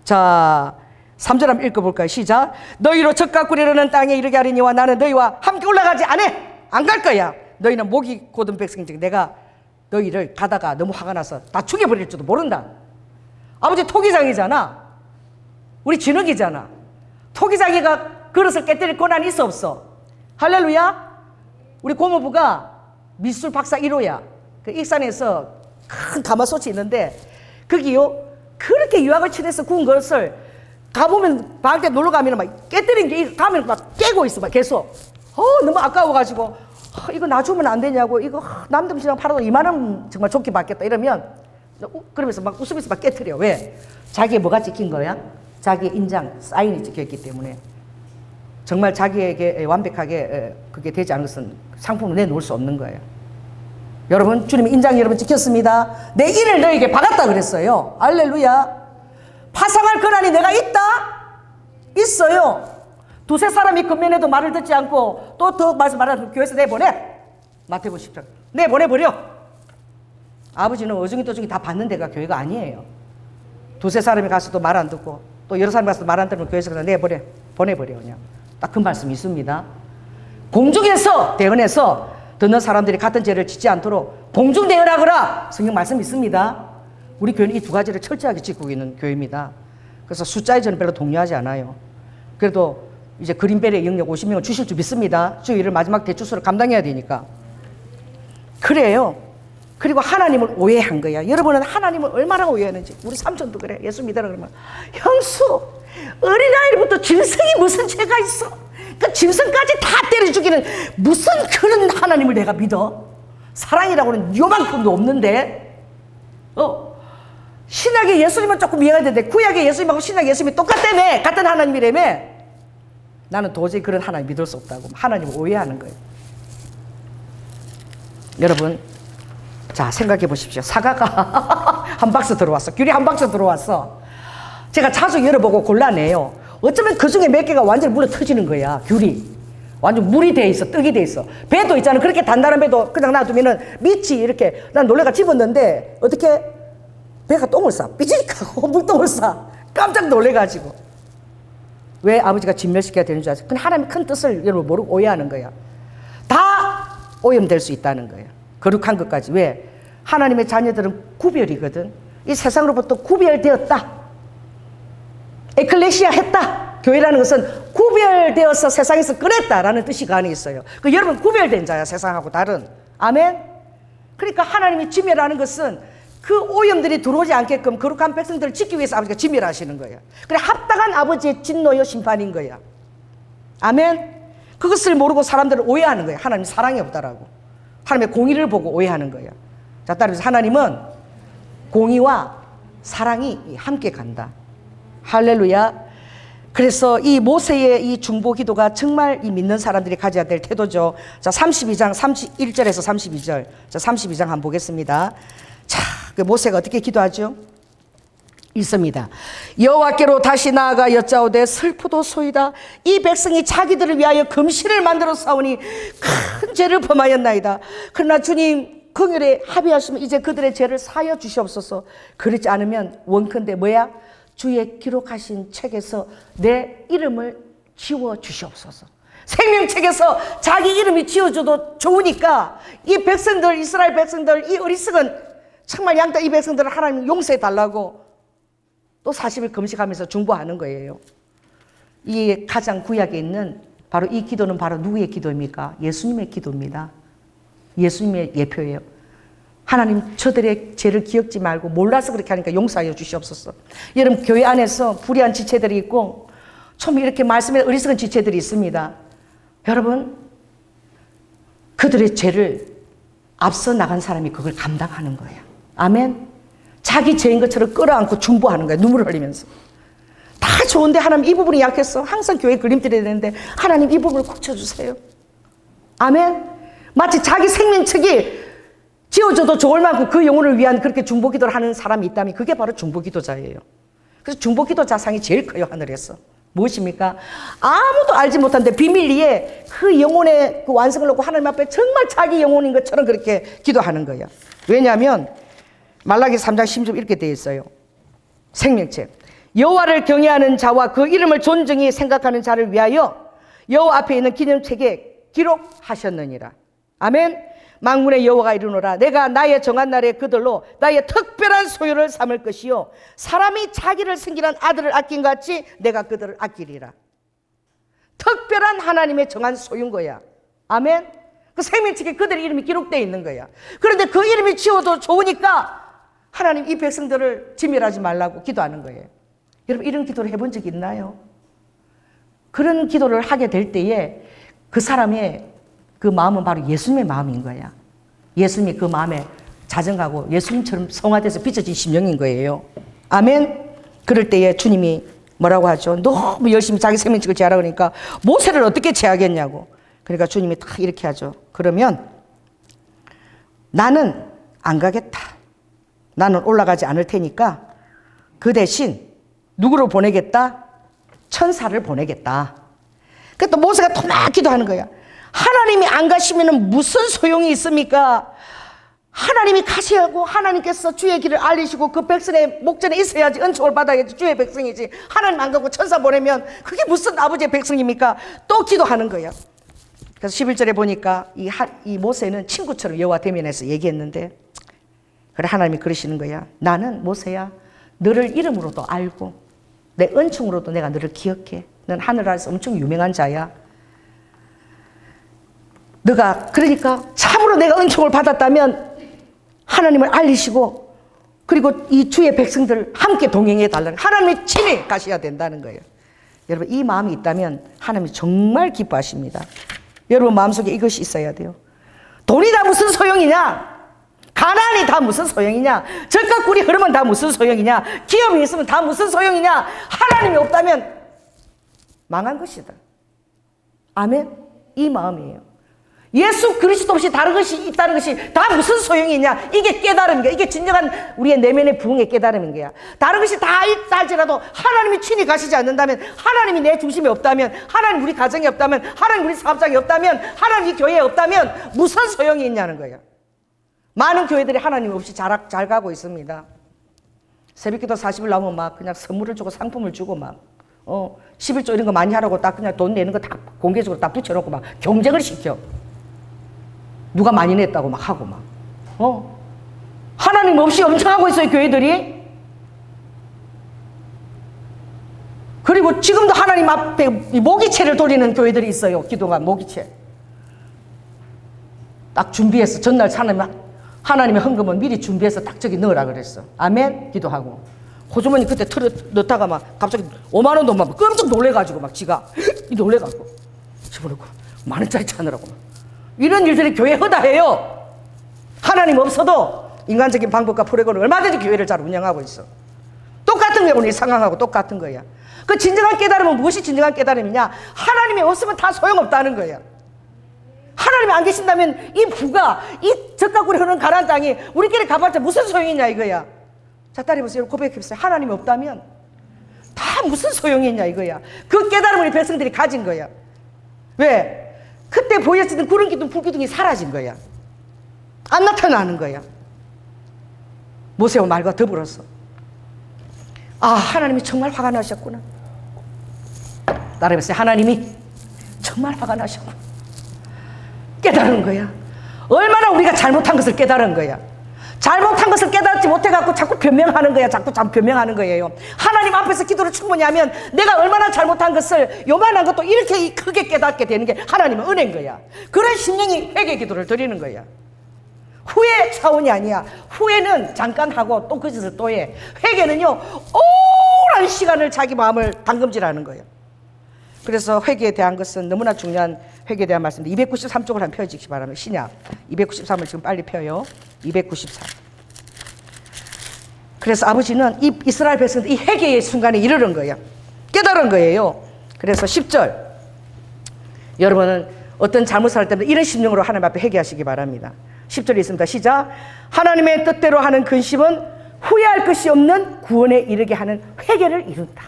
Speaker 2: 자 3절 한번 읽어볼까요? 시작. 너희로 적과 꾸리려는 땅에 이르게 하리니와 나는 너희와 함께 올라가지 안 갈 거야. 너희는 목이 곧은 백성이지 내가 너희를 가다가 너무 화가 나서 다 죽여버릴지도 모른다. 아버지 토기장이잖아. 우리 진흙이잖아. 토기장이가 그릇을 깨뜨릴 권한이 있어 없어? 할렐루야. 우리 고모부가 미술 박사 1호야. 그 익산에서 큰 가마솥이 있는데 거기요 그렇게 유학을 치러서 구운 것을 가보면 방학 때 놀러 가면 막 깨뜨린 게 가면 막 깨고 있어 막 계속. 너무 아까워가지고 이거 놔주면 안 되냐고. 이거 남동시장 팔아도 2만 원 정말 좋게 받겠다 이러면 그러면서 막 웃으면서 막 깨뜨려. 왜? 자기의 뭐가 찍힌 거야? 자기의 인장 사인이 찍혀있기 때문에 정말 자기에게 완벽하게 그게 되지 않은 것은 상품을 내놓을 수 없는 거예요. 여러분 주님의 인장이 여러분 찍혔습니다. 내 인을 너에게 박았다 그랬어요. 할렐루야. 파상할 권한이 내가 있다? 있어요. 두세 사람이 근면에도 말을 듣지 않고 또 더 말하면 교회에서 내보내. 마태복음 10장 내보내버려. 아버지는 어중이 떠중이 다 받는 데가 교회가 아니에요. 두세 사람이 가서도 말 안 듣고 또 여러 사람이 가서도 말 안 들으면 교회에서 그냥 보내버려 그냥. 딱 그 말씀이 있습니다. 공중에서 대언해서 듣는 사람들이 같은 죄를 짓지 않도록 공중 대언하거라. 성경 말씀 있습니다. 우리 교회는 이 두 가지를 철저하게 지키고 있는 교회입니다. 그래서 숫자에 저는 별로 동요하지 않아요. 그래도 이제 그린벨의 영역 50명을 주실 줄 믿습니다. 주일을 마지막 대추수를 감당해야 되니까. 그래요. 그리고 하나님을 오해한 거야. 여러분은 하나님을 얼마나 오해하는지. 우리 삼촌도 그래. 예수 믿으라 그러면 형수 어린아이부터 짐승이 무슨 죄가 있어. 그 짐승까지 다 때려 죽이는 무슨 그런 하나님을 내가 믿어. 사랑이라고는 요만큼도 없는데. 신약의 예수님은 조금 이해가 되는데 구약의 예수님하고 신약의 예수님이 똑같다며. 같은 하나님이라며. 나는 도저히 그런 하나님 믿을 수 없다고. 하나님을 오해하는 거예요. 여러분 자 생각해 보십시오. 사과가 한 박스 들어왔어. 귤이 한 박스 들어왔어. 제가 자주 열어보고 골라내요. 어쩌면 그 중에 몇 개가 완전히 물어 터지는 거야. 귤이 완전 물이 돼 있어. 떡이 돼 있어. 배도 있잖아. 그렇게 단단한 배도 그냥 놔두면은 밑이 이렇게 난 놀래가 집었는데 어떻게 배가 똥을 싸. 삐직하고 물똥을 싸. 깜짝 놀래가지고. 왜 아버지가 진멸시켜야 되는 줄 아세요? 근데 하나님의 큰 뜻을 여러분 모르고 오해하는 거야. 다 오염될 수 있다는 거예요. 거룩한 것까지. 왜? 하나님의 자녀들은 구별이거든. 이 세상으로부터 구별되었다. 에클레시아 했다. 교회라는 것은 구별되어서 세상에서 꺼냈다라는 뜻이 그 안에 있어요. 그 여러분 구별된 자야. 세상하고 다른. 아멘? 그러니까 하나님이 진멸하는 것은 그 오염들이 들어오지 않게끔 거룩한 백성들을 지키기 위해서 아버지가 진멸하시는 거예요. 그래 합당한 아버지의 진노요 심판인 거야. 아멘? 그것을 모르고 사람들은 오해하는 거예요. 하나님 사랑이 없다라고. 하나님의 공의를 보고 오해하는 거예요. 자, 따라서 하나님은 공의와 사랑이 함께 간다. 할렐루야. 그래서 이 모세의 이 중보 기도가 정말 이 믿는 사람들이 가져야 될 태도죠. 자, 32장 31절에서 32절. 자, 32장 한번 보겠습니다. 자, 그 모세가 어떻게 기도하죠? 있습니다. 여호와께로 다시 나아가 여짜오되 슬프도소이다. 이 백성이 자기들을 위하여 금신을 만들어 싸우니 큰 죄를 범하였나이다. 그러나 주님 긍휼에 합의하시면 이제 그들의 죄를 사하여 주시옵소서. 그렇지 않으면 원컨대 뭐야? 주의 기록하신 책에서 내 이름을 지워 주시옵소서. 생명책에서 자기 이름이 지워져도 좋으니까 이 백성들, 이스라엘 백성들, 이 어리석은 정말 양다 이 백성들을 하나님 용서해 달라고 또 40일 금식하면서 중보하는 거예요. 이 가장 구약에 있는 바로 이 기도는 바로 누구의 기도입니까? 예수님의 기도입니다. 예수님의 예표예요. 하나님 저들의 죄를 기억지 말고 몰라서 그렇게 하니까 용서하여 주시옵소서. 여러분 교회 안에서 불의한 지체들이 있고 좀 이렇게 말씀에 어리석은 지체들이 있습니다. 여러분 그들의 죄를 앞서 나간 사람이 그걸 감당하는 거예요. 아멘. 자기 죄인 것처럼 끌어안고 중보하는 거예요. 눈물을 흘리면서. 다 좋은데 하나님 이 부분이 약했어. 항상 교회에 걸림돌이 되는데 하나님 이 부분을 고쳐주세요. 아멘. 마치 자기 생명책이 지어줘도 좋을 만큼 그 영혼을 위한 그렇게 중보기도를 하는 사람이 있다면 그게 바로 중보기도자예요. 그래서 중보기도자상이 제일 커요, 하늘에서. 무엇입니까? 아무도 알지 못한데 비밀리에 그 영혼의 그 완성을 놓고 하나님 앞에 정말 자기 영혼인 것처럼 그렇게 기도하는 거예요. 왜냐하면 말라기 3장 10절 이렇게 되어 있어요. 생명책. 여호와를 경외하는 자와 그 이름을 존중히 생각하는 자를 위하여 여호와 앞에 있는 기념책에 기록하셨느니라. 아멘. 만군의 여호와가 이르노라. 내가 나의 정한 날에 그들로 나의 특별한 소유를 삼을 것이요 사람이 자기를 생기는 아들을 아낀 같이 내가 그들을 아끼리라. 특별한 하나님의 정한 소유인 거야. 아멘. 그 생명책에 그들의 이름이 기록되어 있는 거야. 그런데 그 이름이 지워도 좋으니까 하나님 이 백성들을 지멸하지 말라고 기도하는 거예요. 여러분 이런 기도를 해본 적이 있나요? 그런 기도를 하게 될 때에 그 사람의 그 마음은 바로 예수님의 마음인 거야. 예수님이 그 마음에 자정하고 예수님처럼 성화돼서 비춰진 심령인 거예요. 아멘. 그럴 때에 주님이 뭐라고 하죠? 너무 열심히 자기 생명책을 제하라고 그러니까 모세를 어떻게 제하겠냐고. 그러니까 주님이 딱 이렇게 하죠. 그러면 나는 안 가겠다. 나는 올라가지 않을 테니까 그 대신 누구를 보내겠다? 천사를 보내겠다. 그러니까 또 모세가 또 막 기도하는 거야. 하나님이 안 가시면 무슨 소용이 있습니까? 하나님이 가시고 하나님께서 주의 길을 알리시고 그 백성의 목전에 있어야지 은총을 받아야지 주의 백성이지. 하나님 안 가고 천사 보내면 그게 무슨 아버지의 백성입니까? 또 기도하는 거예요. 그래서 11절에 보니까 이 모세는 친구처럼 여호와 대면에서 얘기했는데 그래 하나님이 그러시는 거야. 나는 모세야 너를 이름으로도 알고 내 은총으로도 내가 너를 기억해. 넌 하늘 아래서 엄청 유명한 자야. 너가 그러니까 참으로 내가 은총을 받았다면 하나님을 알리시고 그리고 이 주의 백성들 함께 동행해 달라는 하나님의 친히 가셔야 된다는 거예요. 여러분 이 마음이 있다면 하나님이 정말 기뻐하십니다. 여러분 마음속에 이것이 있어야 돼요. 돈이 다 무슨 소용이냐? 가난이 다 무슨 소용이냐? 절가 꿀이 흐르면 다 무슨 소용이냐? 기업이 있으면 다 무슨 소용이냐? 하나님이 없다면 망한 것이다. 아멘. 이 마음이에요. 예수 그리스도 없이 다른 것이 있다는 것이 다 무슨 소용이냐? 이게 깨달은 거야. 이게 진정한 우리의 내면의 부흥의 깨달음인 거야. 다른 것이 다 있다 할지라도 하나님이 친히 가시지 않는다면, 하나님이 내 중심에 없다면, 하나님 우리 가정에 없다면, 하나님 우리 사업장에 없다면, 하나님 이 교회에 없다면 무슨 소용이 있냐는 거야. 많은 교회들이 하나님 없이 잘 가고 있습니다. 새벽기도 40일 나오면 막 그냥 선물을 주고 상품을 주고 막 11조 이런 거 많이 하라고 딱 그냥 돈 내는 거 다 공개적으로 딱 붙여놓고 막 경쟁을 시켜. 누가 많이 냈다고 막 하고 막. 하나님 없이 엄청 하고 있어요, 교회들이. 그리고 지금도 하나님 앞에 모기채를 돌리는 교회들이 있어요. 기도가 모기채. 딱 준비해서 전날 하나님의 헌금은 미리 준비해서 딱 저기 넣으라 그랬어. 아멘? 기도하고. 호주머니 그때 틀어 넣다가 막 갑자기 5만 원도 막 깜짝 놀래가지고 막 지가 놀래가지고 집어넣고 만 원짜리 찾느라고 막. 이런 일들이 교회에 허다해요. 하나님 없어도 인간적인 방법과 프로그램을 얼마든지 교회를 잘 운영하고 있어. 똑같은 거야. 우리 상황하고 똑같은 거야. 그 진정한 깨달음은 무엇이 진정한 깨달음이냐? 하나님이 없으면 다 소용없다는 거야. 하나님이 안 계신다면 이 부가, 이 적각구리 흐르는 가나안 땅이 우리끼리 가봤자 무슨 소용이냐 이거야. 자, 따라해보세요. 고백해보세요. 하나님이 없다면 다 무슨 소용이 있냐 이거야. 그 깨달음을 우리 백성들이 가진 거야. 왜? 그때 보였던 구름 기둥, 불 기둥이 사라진 거야. 안 나타나는 거야. 모세와 말과 더불어서. 아, 하나님이 정말 화가 나셨구나. 따라해보세요. 하나님이 정말 화가 나셨구나. 깨달은 거야. 얼마나 우리가 잘못한 것을 깨달은 거야. 잘못한 것을 깨닫지 못해갖고 자꾸 변명하는 거야. 자꾸 변명하는 거예요. 하나님 앞에서 기도를 충분히 하면 내가 얼마나 잘못한 것을 요만한 것도 이렇게 크게 깨닫게 되는 게 하나님의 은혜인 거야. 그런 심령이 회개 기도를 드리는 거야. 후회 차원이 아니야. 후회는 잠깐 하고 또 그 짓을 또 해. 회개는요, 오랜 시간을 자기 마음을 담금질하는 거예요. 그래서 회개에 대한 것은 너무나 중요한 회개에 대한 말씀인데 293쪽을 한번 펴주시기 바랍니다. 신약 293을 지금 빨리 펴요. 293. 그래서 아버지는 이 이스라엘 백성들 이 회개의 순간에 이르는 거예요. 깨달은 거예요. 그래서 10절 여러분은 어떤 잘못을 할 때마다 이런 심령으로 하나님 앞에 회개하시기 바랍니다. 10절에 있습니다. 시작. 하나님의 뜻대로 하는 근심은 후회할 것이 없는 구원에 이르게 하는 회개를 이룬다.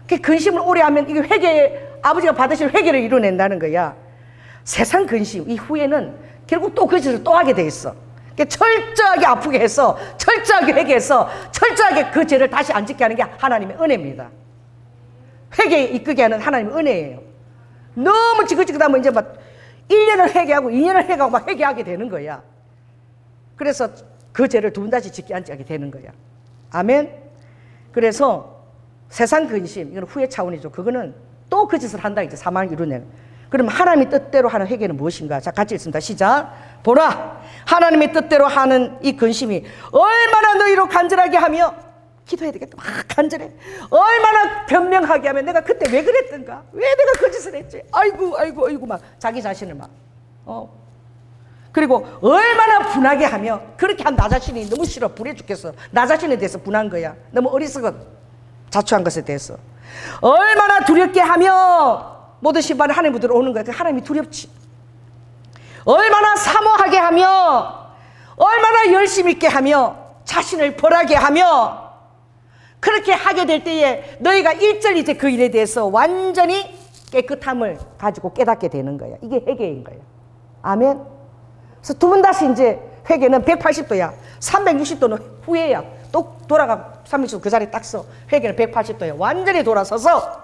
Speaker 2: 그 근심을 오래 하면 이게 회개, 아버지가 받으실 회개를 이뤄낸다는 거야. 세상 근심, 이 후회는 결국 또 그 짓을 또 하게 돼 있어. 철저하게 아프게 해서, 철저하게 회개해서, 철저하게 그 죄를 다시 안 짓게 하는 게 하나님의 은혜입니다. 회개에 이끄게 하는 하나님의 은혜예요. 너무 지긋지긋하면 이제 막 1년을 회개하고 2년을 회개하고 막 회개하게 되는 거야. 그래서 그 죄를 두 번 다시 짓게 하게 되는 거야. 아멘. 그래서 세상 근심, 이건 후회 차원이죠. 그거는 또 그 짓을 한다, 이제 사망을 이루는. 그럼 하나님의 뜻대로 하는 회개는 무엇인가? 자, 같이 읽습니다. 시작. 보라, 하나님의 뜻대로 하는 이 근심이 얼마나 너희로 간절하게 하며, 기도해야 되겠다. 막 간절해. 얼마나 변명하게 하면 내가 그때 왜 그랬던가? 왜 내가 그 짓을 했지? 아이고, 아이고, 아이고, 막 자기 자신을 막. 그리고 얼마나 분하게 하며, 그렇게 한 나 자신이 너무 싫어. 불해 죽겠어. 나 자신에 대해서 분한 거야. 너무 어리석은 자초한 것에 대해서. 얼마나 두렵게 하며, 모든 심판을 하나님 분으로 오는 거야. 하나님이 두렵지. 얼마나 사모하게 하며, 얼마나 열심 있게 하며, 자신을 벌하게 하며, 그렇게 하게 될 때에 너희가 일절 이제 그 일에 대해서 완전히 깨끗함을 가지고 깨닫게 되는 거야. 이게 회개인 거야. 아멘. 그래서 두 번 다시 이제 회개는 180도야. 360도는 후회야. 또 돌아가 360도 그 자리에 딱 서. 회개는 180도야. 완전히 돌아서서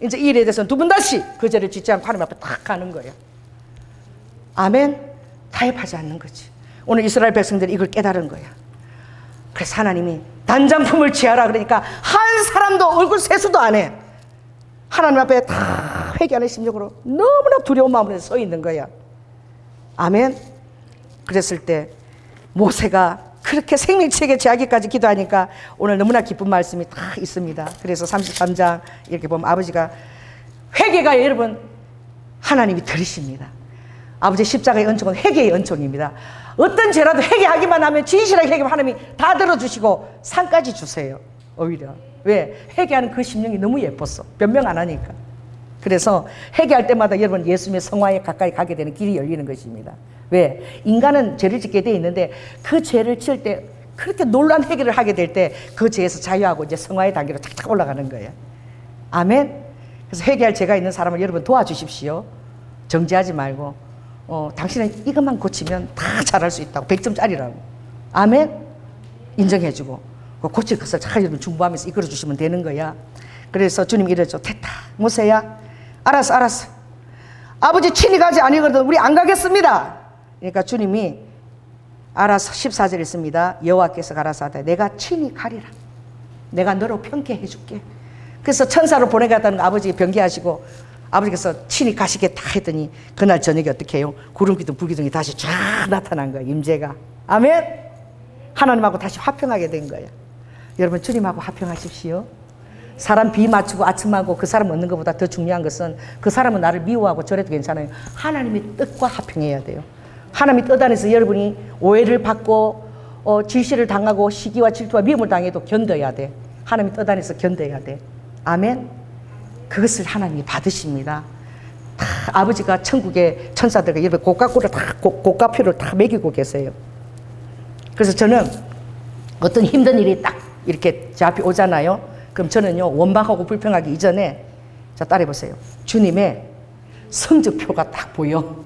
Speaker 2: 이제 이 일에 대해서는 두 번 다시 그 죄를 짓지 않고 하나님 앞에 딱 가는 거야. 아멘. 타협하지 않는 거지. 오늘 이스라엘 백성들이 이걸 깨달은 거야. 그래서 하나님이 단장품을 취하라 그러니까 한 사람도 얼굴 세수도 안 해. 하나님 앞에 다 회개하는 심정으로 너무나 두려운 마음으로 서 있는 거야. 아멘. 그랬을 때 모세가 그렇게 생명책에 제하기까지 기도하니까 오늘 너무나 기쁜 말씀이 다 있습니다. 그래서 33장 이렇게 보면 아버지가 회개가 여러분 하나님이 들으십니다. 아버지 십자가의 은총은 회개의 은총입니다. 어떤 죄라도 회개하기만 하면 진실하게 회개하면 하나님이 다 들어주시고 상까지 주세요. 오히려. 왜? 회개하는 그 심령이 너무 예뻤어. 변명 안 하니까. 그래서 회개할 때마다 여러분 예수님의 성화에 가까이 가게 되는 길이 열리는 것입니다. 왜? 인간은 죄를 짓게 돼 있는데 그 죄를 지을 때 그렇게 놀라운 회개를 하게 될 때 그 죄에서 자유하고 이제 성화의 단계로 착착 올라가는 거예요. 아멘. 그래서 회개할 죄가 있는 사람을 여러분 도와주십시오. 정죄하지 말고 당신은 이것만 고치면 다 잘할 수 있다고. 100점짜리라고. 아멘. 인정해주고 고칠 것을 잘 여러분 중보하면서 이끌어주시면 되는 거야. 그래서 주님이 이러죠. 됐다 모세야, 알았어. 아버지 친히 가지 아니거든 우리 안 가겠습니다. 그러니까 주님이 알아서 14절 있습니다. 여호와께서 가라사대 내가 친히 가리라. 내가 너로 편케해 줄게. 그래서 천사로 보내겠다는 거 아버지 변개하시고 아버지께서 친히 가시겠다 했더니 그날 저녁에 어떻게 해요? 구름기둥 불기둥이 다시 쫙 나타난 거예요. 임재가. 아멘. 하나님하고 다시 화평하게 된 거예요. 여러분 주님하고 화평하십시오. 사람 비 맞추고 아첨하고 그 사람 얻는 것보다 더 중요한 것은 그 사람은 나를 미워하고 저래도 괜찮아요. 하나님의 뜻과 화평해야 돼요. 하나님의 뜻 안에서 여러분이 오해를 받고 질시를 당하고 시기와 질투와 미움을 당해도 견뎌야 돼. 하나님이 떠다니면서 견뎌야 돼. 아멘. 그것을 하나님이 받으십니다. 다 아버지가 천국의 천사들과 이렇게 고가표를 다 매기고 계세요. 그래서 저는 어떤 힘든 일이 딱 이렇게 제 앞에 오잖아요. 그럼 저는요, 원망하고 불평하기 이전에, 자, 따라해보세요. 주님의 성적표가 딱 보여.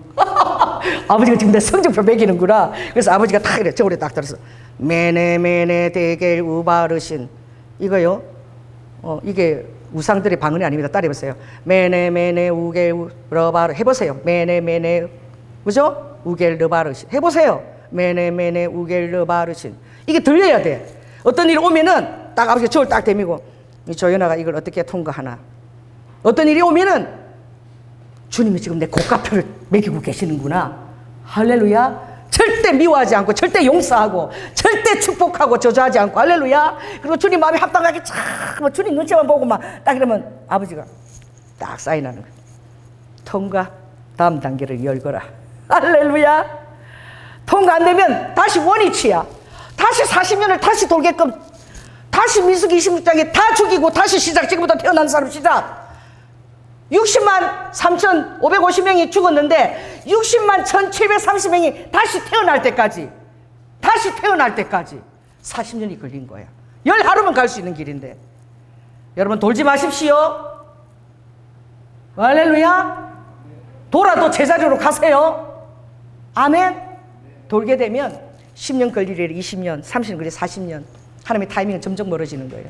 Speaker 2: 아버지가 지금 내 성적표 매기는구나. 그래서 아버지가 딱 이래, 저울에 딱 들어서, 메네 대겔 우바르신. 이거요, 이게 우상들의 방언이 아닙니다. 따라해보세요. 메네 우겔 러바르. 해보세요. 메네, 그죠? 우겔 러바르신. 해보세요. 메네 우겔 러바르신. 이게 들려야 돼. 어떤 일이 오면은 딱 아버지가 저울 딱 대미고, 이 조연아가 이걸 어떻게 통과하나. 어떤 일이 오면은 주님이 지금 내 고가표를 매기고 계시는구나. 할렐루야. 절대 미워하지 않고, 절대 용서하고, 절대 축복하고 저주하지 않고, 할렐루야. 그리고 주님 마음에 합당하게 참, 주님 눈치만 보고 막 딱 이러면 아버지가 딱 사인하는 거예요. 통과, 다음 단계를 열거라. 할렐루야. 통과 안 되면 다시 원위치야. 다시 40년을 다시 돌게끔, 다시 민수기 26장에 다 죽이고 다시 시작. 지금부터 태어난 사람 시작. 60만 3,550명이 죽었는데 60만 1,730명이 다시 태어날 때까지 40년이 걸린 거야. 10하루면 갈 수 있는 길인데. 여러분 돌지 마십시오. 할렐루야. 돌아도 제자리로 가세요. 아멘. 돌게 되면 10년 걸릴 일이 20년, 30년 걸릴 40년. 하나님의 타이밍은 점점 멀어지는 거예요.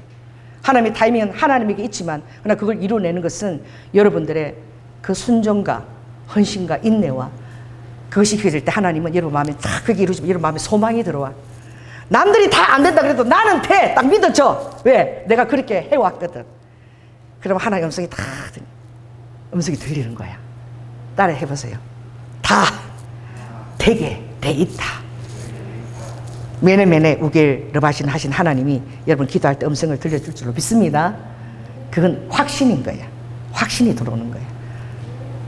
Speaker 2: 하나님의 타이밍은 하나님에게 있지만, 그러나 그걸 이루어내는 것은 여러분들의 그 순종과 헌신과 인내와 그것이 이루어질 때 하나님은 여러분 마음에 딱 그게 이루어지면 여러분 마음에 소망이 들어와. 남들이 다 안 된다 그래도 나는 돼. 딱 믿어져. 왜? 내가 그렇게 해왔거든. 그럼 하나님의 음성이 다 음성이 들리는 거야. 따라 해보세요. 다 되게 돼 있다. 메네 우겔 르바신 하신 하나님이 여러분 기도할 때 음성을 들려줄 줄로 믿습니다. 그건 확신인 거야. 확신이 들어오는 거야.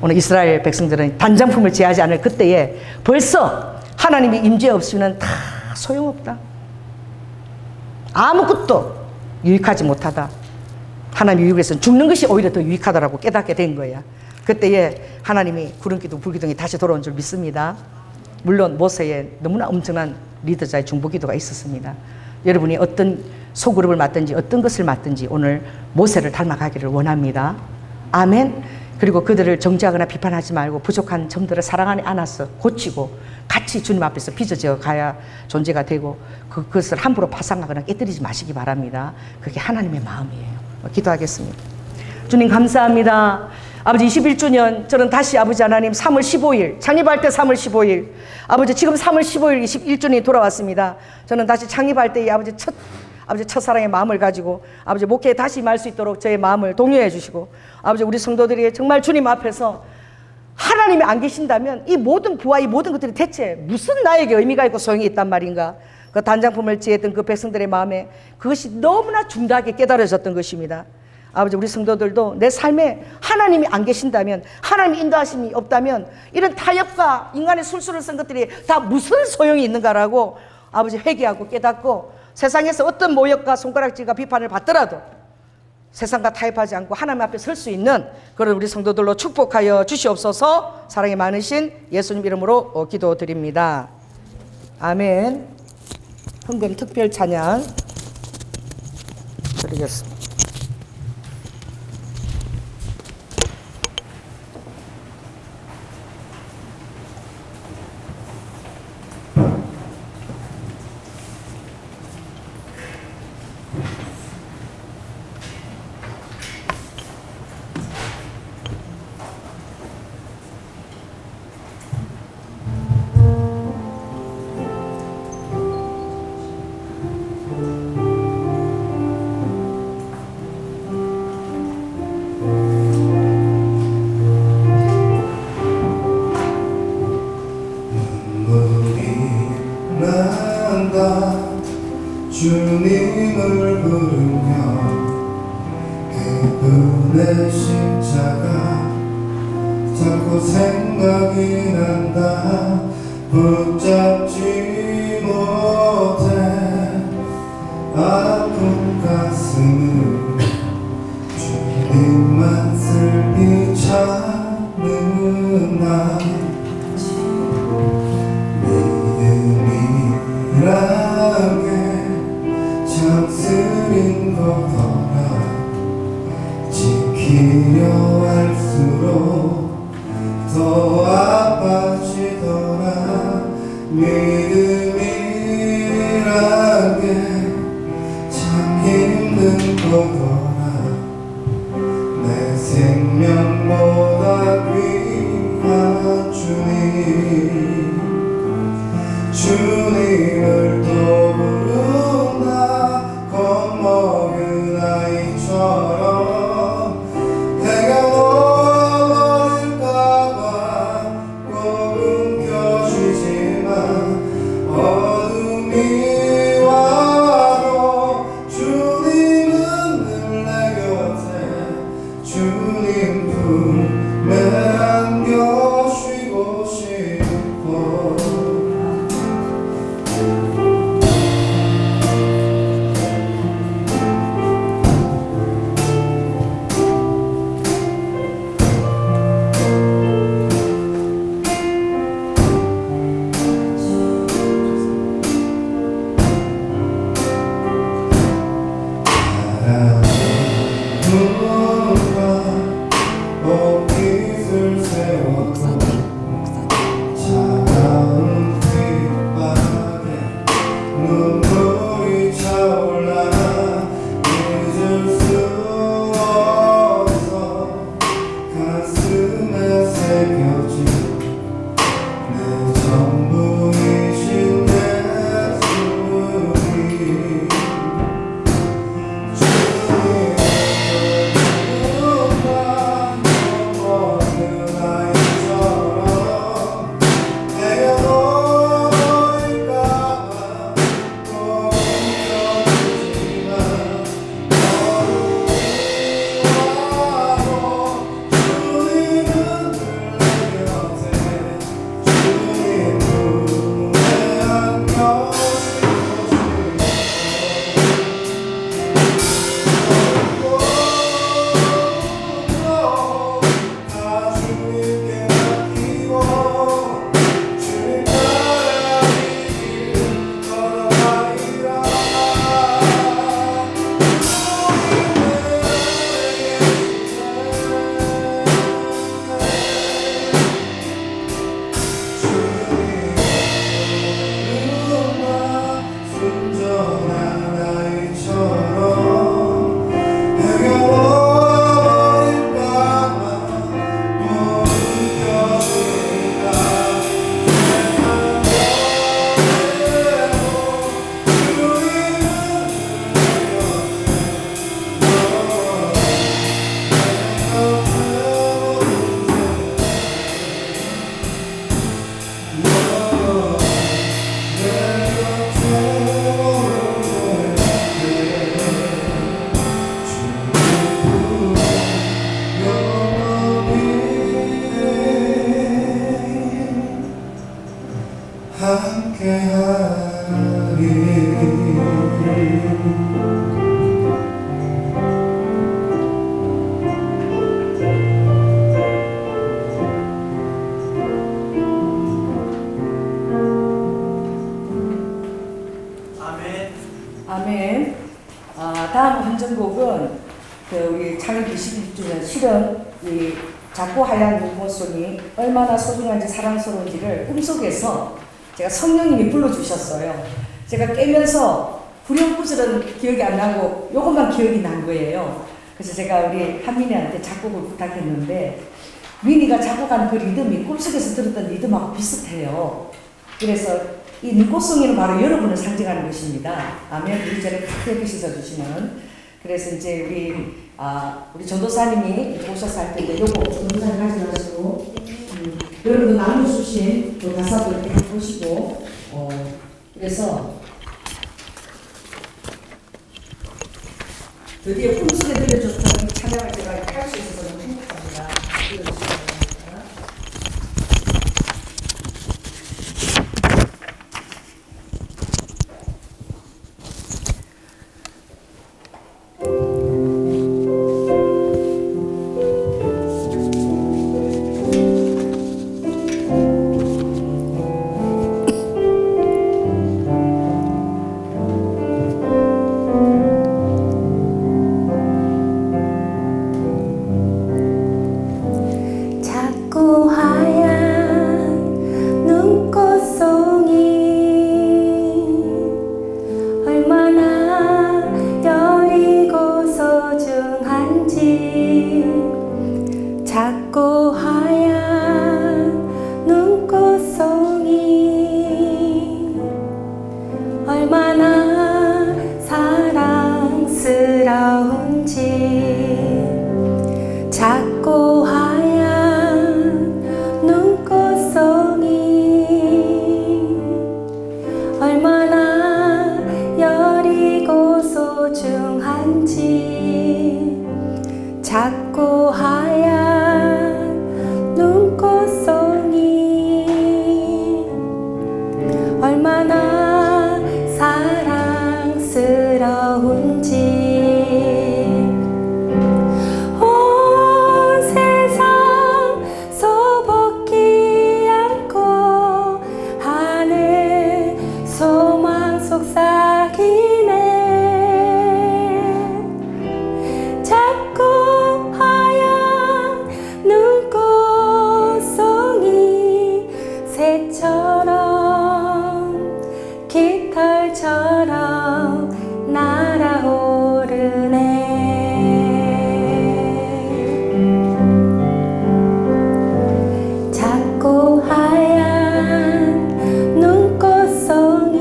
Speaker 2: 오늘 이스라엘 백성들은 단장품을 제하지 않을 그때에 벌써 하나님이 임재 없으면 다 소용없다. 아무것도 유익하지 못하다. 하나님 유익에서는 죽는 것이 오히려 더 유익하다라고 깨닫게 된 거야. 그때에 하나님이 구름기둥 불기둥이 다시 돌아온 줄 믿습니다. 물론 모세의 너무나 엄청난 리더자의 중보기도가 있었습니다. 여러분이 어떤 소그룹을 맡든지 어떤 것을 맡든지 오늘 모세를 닮아가기를 원합니다. 아멘. 그리고 그들을 정죄하거나 비판하지 말고 부족한 점들을 사랑 안에 안아서 고치고 같이 주님 앞에서 빚어져 가야 존재가 되고 그것을 함부로 파상하거나 깨뜨리지 마시기 바랍니다. 그게 하나님의 마음이에요. 기도하겠습니다. 주님 감사합니다. 아버지 21주년 저는 다시 아버지 하나님 3월 15일 창립할 때 3월 15일 아버지 지금 3월 15일 21주년이 돌아왔습니다. 저는 다시 창립할 때의 아버지 첫사랑의 마음을 가지고 아버지 목회에 다시 임할 수 있도록 저의 마음을 동요해 주시고 아버지 우리 성도들이 정말 주님 앞에서 하나님이 안 계신다면 이 모든 부와 이 모든 것들이 대체 무슨 나에게 의미가 있고 소용이 있단 말인가. 그 단장품을 지했던 그 백성들의 마음에 그것이 너무나 중대하게 깨달아졌던 것입니다. 아버지 우리 성도들도 내 삶에 하나님이 안 계신다면 하나님의 인도하심이 없다면 이런 타협과 인간의 술수를 쓴 것들이 다 무슨 소용이 있는가라고 아버지 회개하고 깨닫고 세상에서 어떤 모욕과 손가락질과 비판을 받더라도 세상과 타협하지 않고 하나님 앞에 설 수 있는 그런 우리 성도들로 축복하여 주시옵소서. 사랑이 많으신 예수님 이름으로 기도드립니다. 아멘. 헌금 특별 찬양 드리겠습니다.
Speaker 1: 주님을 부르며 그분의 십자가 자꾸 생각이 난다. 붙잡지 못해 아픈 가슴을 게 참 쓰린 거더라. 지키려 할수록 더 아파지더라. 믿음이란 게 참 힘든 거더라. 내 생명보다 귀한 주님을 또 부른다. 겁먹은 아이처럼 내가 너버릴까봐 꼭 움켜쥐지만 어둠이 와도 주님은 늘 내 곁에 주님 품에 안겨 쉬고 싶어. 옷깃을 세워도 차가운 뒷바닥에 눈물이 차올라. 잊을 수 없어 가슴에 새겨진 내 전부이신 예수님.
Speaker 2: 아멘. 다음 한전곡은 우리 창립 21주년 실은 이 작고 하얀 눈꽃송이 얼마나 소중한지 사랑스러운지를 꿈속에서 제가 성령님이 불러주셨어요. 제가 깨면서 후렴구절은 기억이 안 나고 요것만 기억이 난 거예요. 그래서 제가 우리 한민이한테 작곡을 부탁했는데 민이가 작곡한 그 리듬이 꿈속에서 들었던 리듬하고 비슷해요. 그래서 이 눈꽃송이는 바로 여러분을 상징하는 것입니다. 아멘. 우리 전에 크게 씻어주시면. 그래서 이제 우리 전도사님이 이제 오셔서 할 텐데 요거 전도사님 하지 마시고 여러분도 나눠주신 그 가사도 이렇게 보시고 그래서 드디어 꿈속에 들려줬던 이 찬양을 제가 할 수 있어서 너무 행복합니다. 들려주시기 바랍니다.
Speaker 3: 얼마나 사랑스러운지 작고 하얀 눈꽃송이 얼마나 여리고 소중한지 작고 하얀 눈꽃송이 얼마나 사랑스러운지 온 세상 소복히 안고 하늘 소망 속삭이네 작고 하얀 눈꽃송이 새처럼 깃털처럼 날아오르네 작고 하얀 눈꽃송이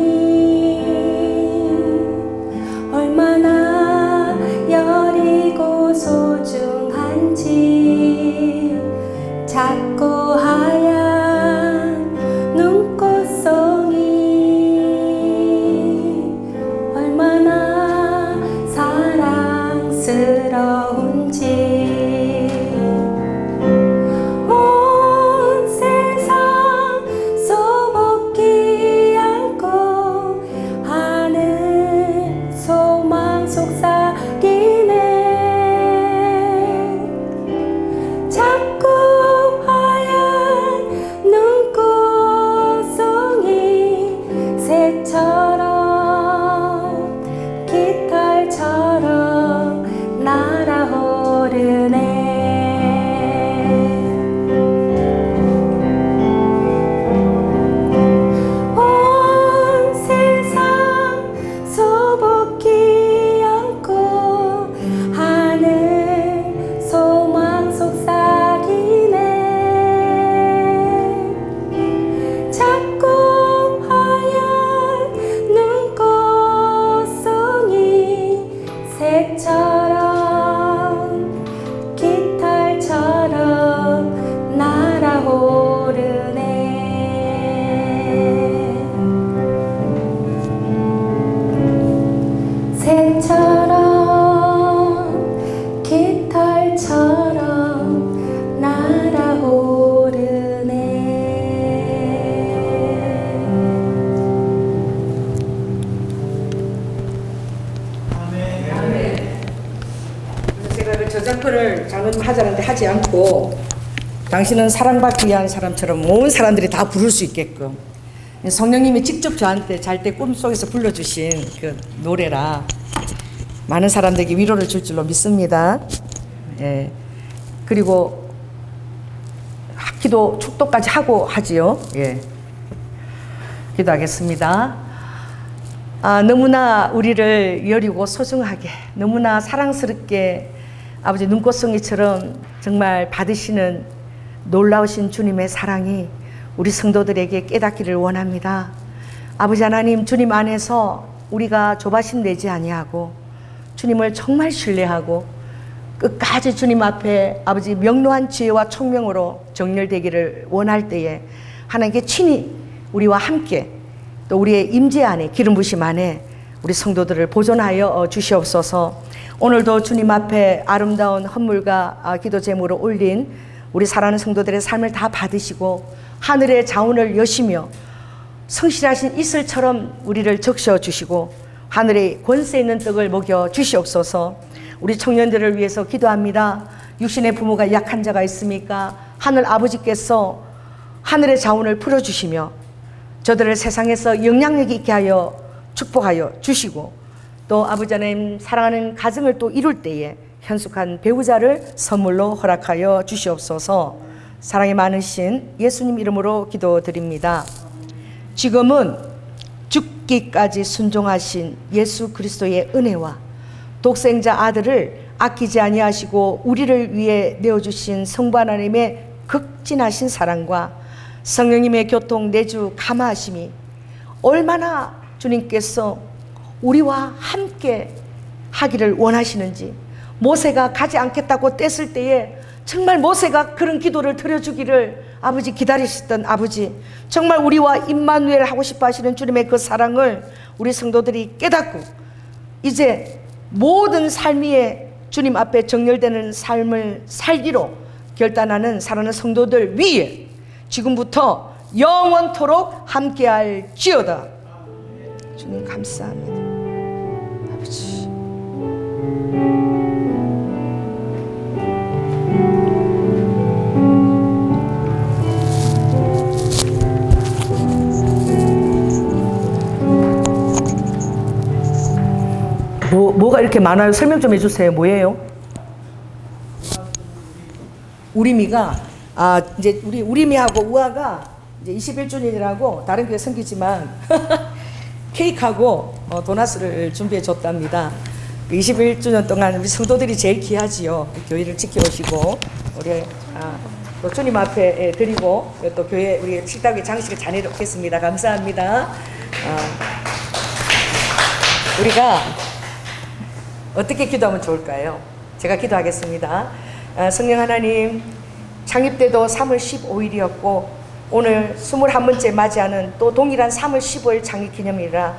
Speaker 3: 얼마나 여리고 소중한지 작고 하얀 눈꽃송이 얼마나 사랑스러운지 온 세상 소복히 안고 하늘 소망 속삭이네 작고 하얀 눈꽃송이 새처럼 깃털처럼 날아오르네 온 세상 소복히 안고 하늘 소망 속삭이네 작고 하얀 눈꽃송이 새처럼 깃털처럼 날아오르네 새처럼 깃털처럼 날아오르네
Speaker 2: 제가 그 저작권을 장음하자는데 하지 않고 당신은 사랑받기 위한 사람처럼 온 사람들이 다 부를 수 있게끔 성령님이 직접 저한테 잘 때 꿈속에서 불러주신 그 노래라 많은 사람들에게 위로를 줄 줄로 믿습니다. 예. 그리고 기도 축도까지 하고 하지요. 예. 기도하겠습니다. 너무나 우리를 여리고 소중하게 너무나 사랑스럽게 아버지 눈꽃송이처럼 정말 받으시는 놀라우신 주님의 사랑이 우리 성도들에게 깨닫기를 원합니다. 아버지 하나님, 주님 안에서 우리가 조바심 내지 아니하고 주님을 정말 신뢰하고 끝까지 주님 앞에 아버지 명료한 지혜와 총명으로 정렬되기를 원할 때에 하나님께 친히 우리와 함께 또 우리의 임재 안에 기름 부심 안에 우리 성도들을 보존하여 주시옵소서. 오늘도 주님 앞에 아름다운 헌물과 기도 제물을 올린 우리 사랑하는 성도들의 삶을 다 받으시고 하늘의 자원을 여시며 성실하신 이슬처럼 우리를 적셔 주시고 하늘의 권세 있는 떡을 먹여 주시옵소서. 우리 청년들을 위해서 기도합니다. 육신의 부모가 약한 자가 있습니까? 하늘 아버지께서 하늘의 자원을 풀어주시며 저들을 세상에서 영향력 있게 하여 축복하여 주시고 또 아버지 하나님 사랑하는 가정을 또 이룰 때에 현숙한 배우자를 선물로 허락하여 주시옵소서. 사랑이 많으신 예수님 이름으로 기도드립니다. 지금은 죽기까지 순종하신 예수 그리스도의 은혜와 독생자 아들을 아끼지 아니하시고 우리를 위해 내어주신 성부 하나님의 극진하신 사랑과 성령님의 교통 내주 감화하심이 얼마나 주님께서 우리와 함께 하기를 원하시는지, 모세가 가지 않겠다고 뗐을 때에 정말 모세가 그런 기도를 드려주기를 아버지 기다리셨던 아버지, 정말 우리와 임마누엘 하고 싶어 하시는 주님의 그 사랑을 우리 성도들이 깨닫고 이제 모든 삶 위에 주님 앞에 정렬되는 삶을 살기로 결단하는 사랑하는 성도들 위에 지금부터 영원토록 함께할지어다. 주님 감사합니다. 아버지. 뭐가 이렇게 많아요? 설명 좀 해주세요. 뭐예요? 우리미가 이제 우리 우리미하고 우아가 이제 21주년이라고 다른 교회 섬기지만 케이크하고 도나스를 준비해 줬답니다. 21주년 동안 우리 성도들이 제일 귀하지요. 교회를 지켜오시고 우리 또 주님 앞에 드리고 또 교회 우리 식탁에 장식을 잘 해놓겠습니다. 감사합니다. 우리가 어떻게 기도하면 좋을까요? 제가 기도하겠습니다. 성령 하나님, 창립 때도 3월 15일이었고 오늘 21번째 맞이하는 또 동일한 3월 15일 창립 기념일이라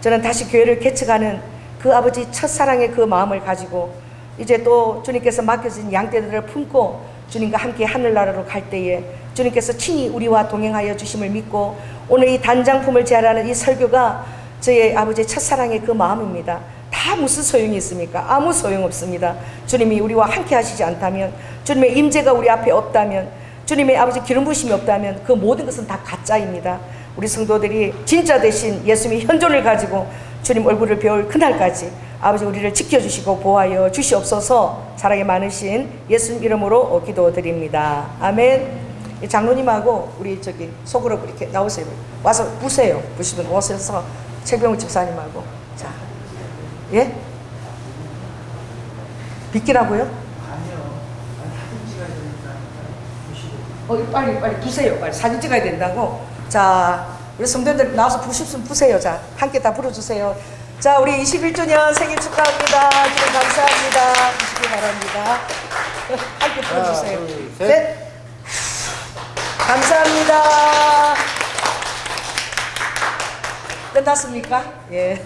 Speaker 2: 저는 다시 교회를 개척하는 그 아버지 첫사랑의 그 마음을 가지고 이제 또 주님께서 맡겨진 양떼들을 품고 주님과 함께 하늘나라로 갈 때에 주님께서 친히 우리와 동행하여 주심을 믿고 오늘 이 단장품을 제안하는 이 설교가 저의 아버지의 첫사랑의 그 마음입니다. 다 무슨 소용이 있습니까? 아무 소용 없습니다. 주님이 우리와 함께 하시지 않다면, 주님의 임재가 우리 앞에 없다면, 주님의 아버지 기름 부심이 없다면 그 모든 것은 다 가짜입니다. 우리 성도들이 진짜 대신 예수님의 현존을 가지고 주님 얼굴을 배울 그날까지 아버지 우리를 지켜주시고 보호하여 주시옵소서. 사랑이 많으신 예수님 이름으로 기도드립니다. 아멘. 장로님하고 우리 저기 속으로 이렇게 나오세요. 와서 부세요. 부시면 오셔서 최병우 집사님하고. 자, 예? 빗기라고요?
Speaker 1: 아니요. 사진 찍어야 되니까 보시고.
Speaker 2: 빨리 부세요. 빨리 사진 찍어야 된다고. 자, 우리 성도들 나와서 부십시면 부세요. 자, 함께 다 불어주세요. 자, 우리 21주년 생일 축하합니다. 주님 감사합니다. 부시기 바랍니다. 함께 불어주세요.
Speaker 1: 하나, 둘,
Speaker 2: 셋.
Speaker 1: 셋.
Speaker 2: 감사합니다. 끝났습니까? 예.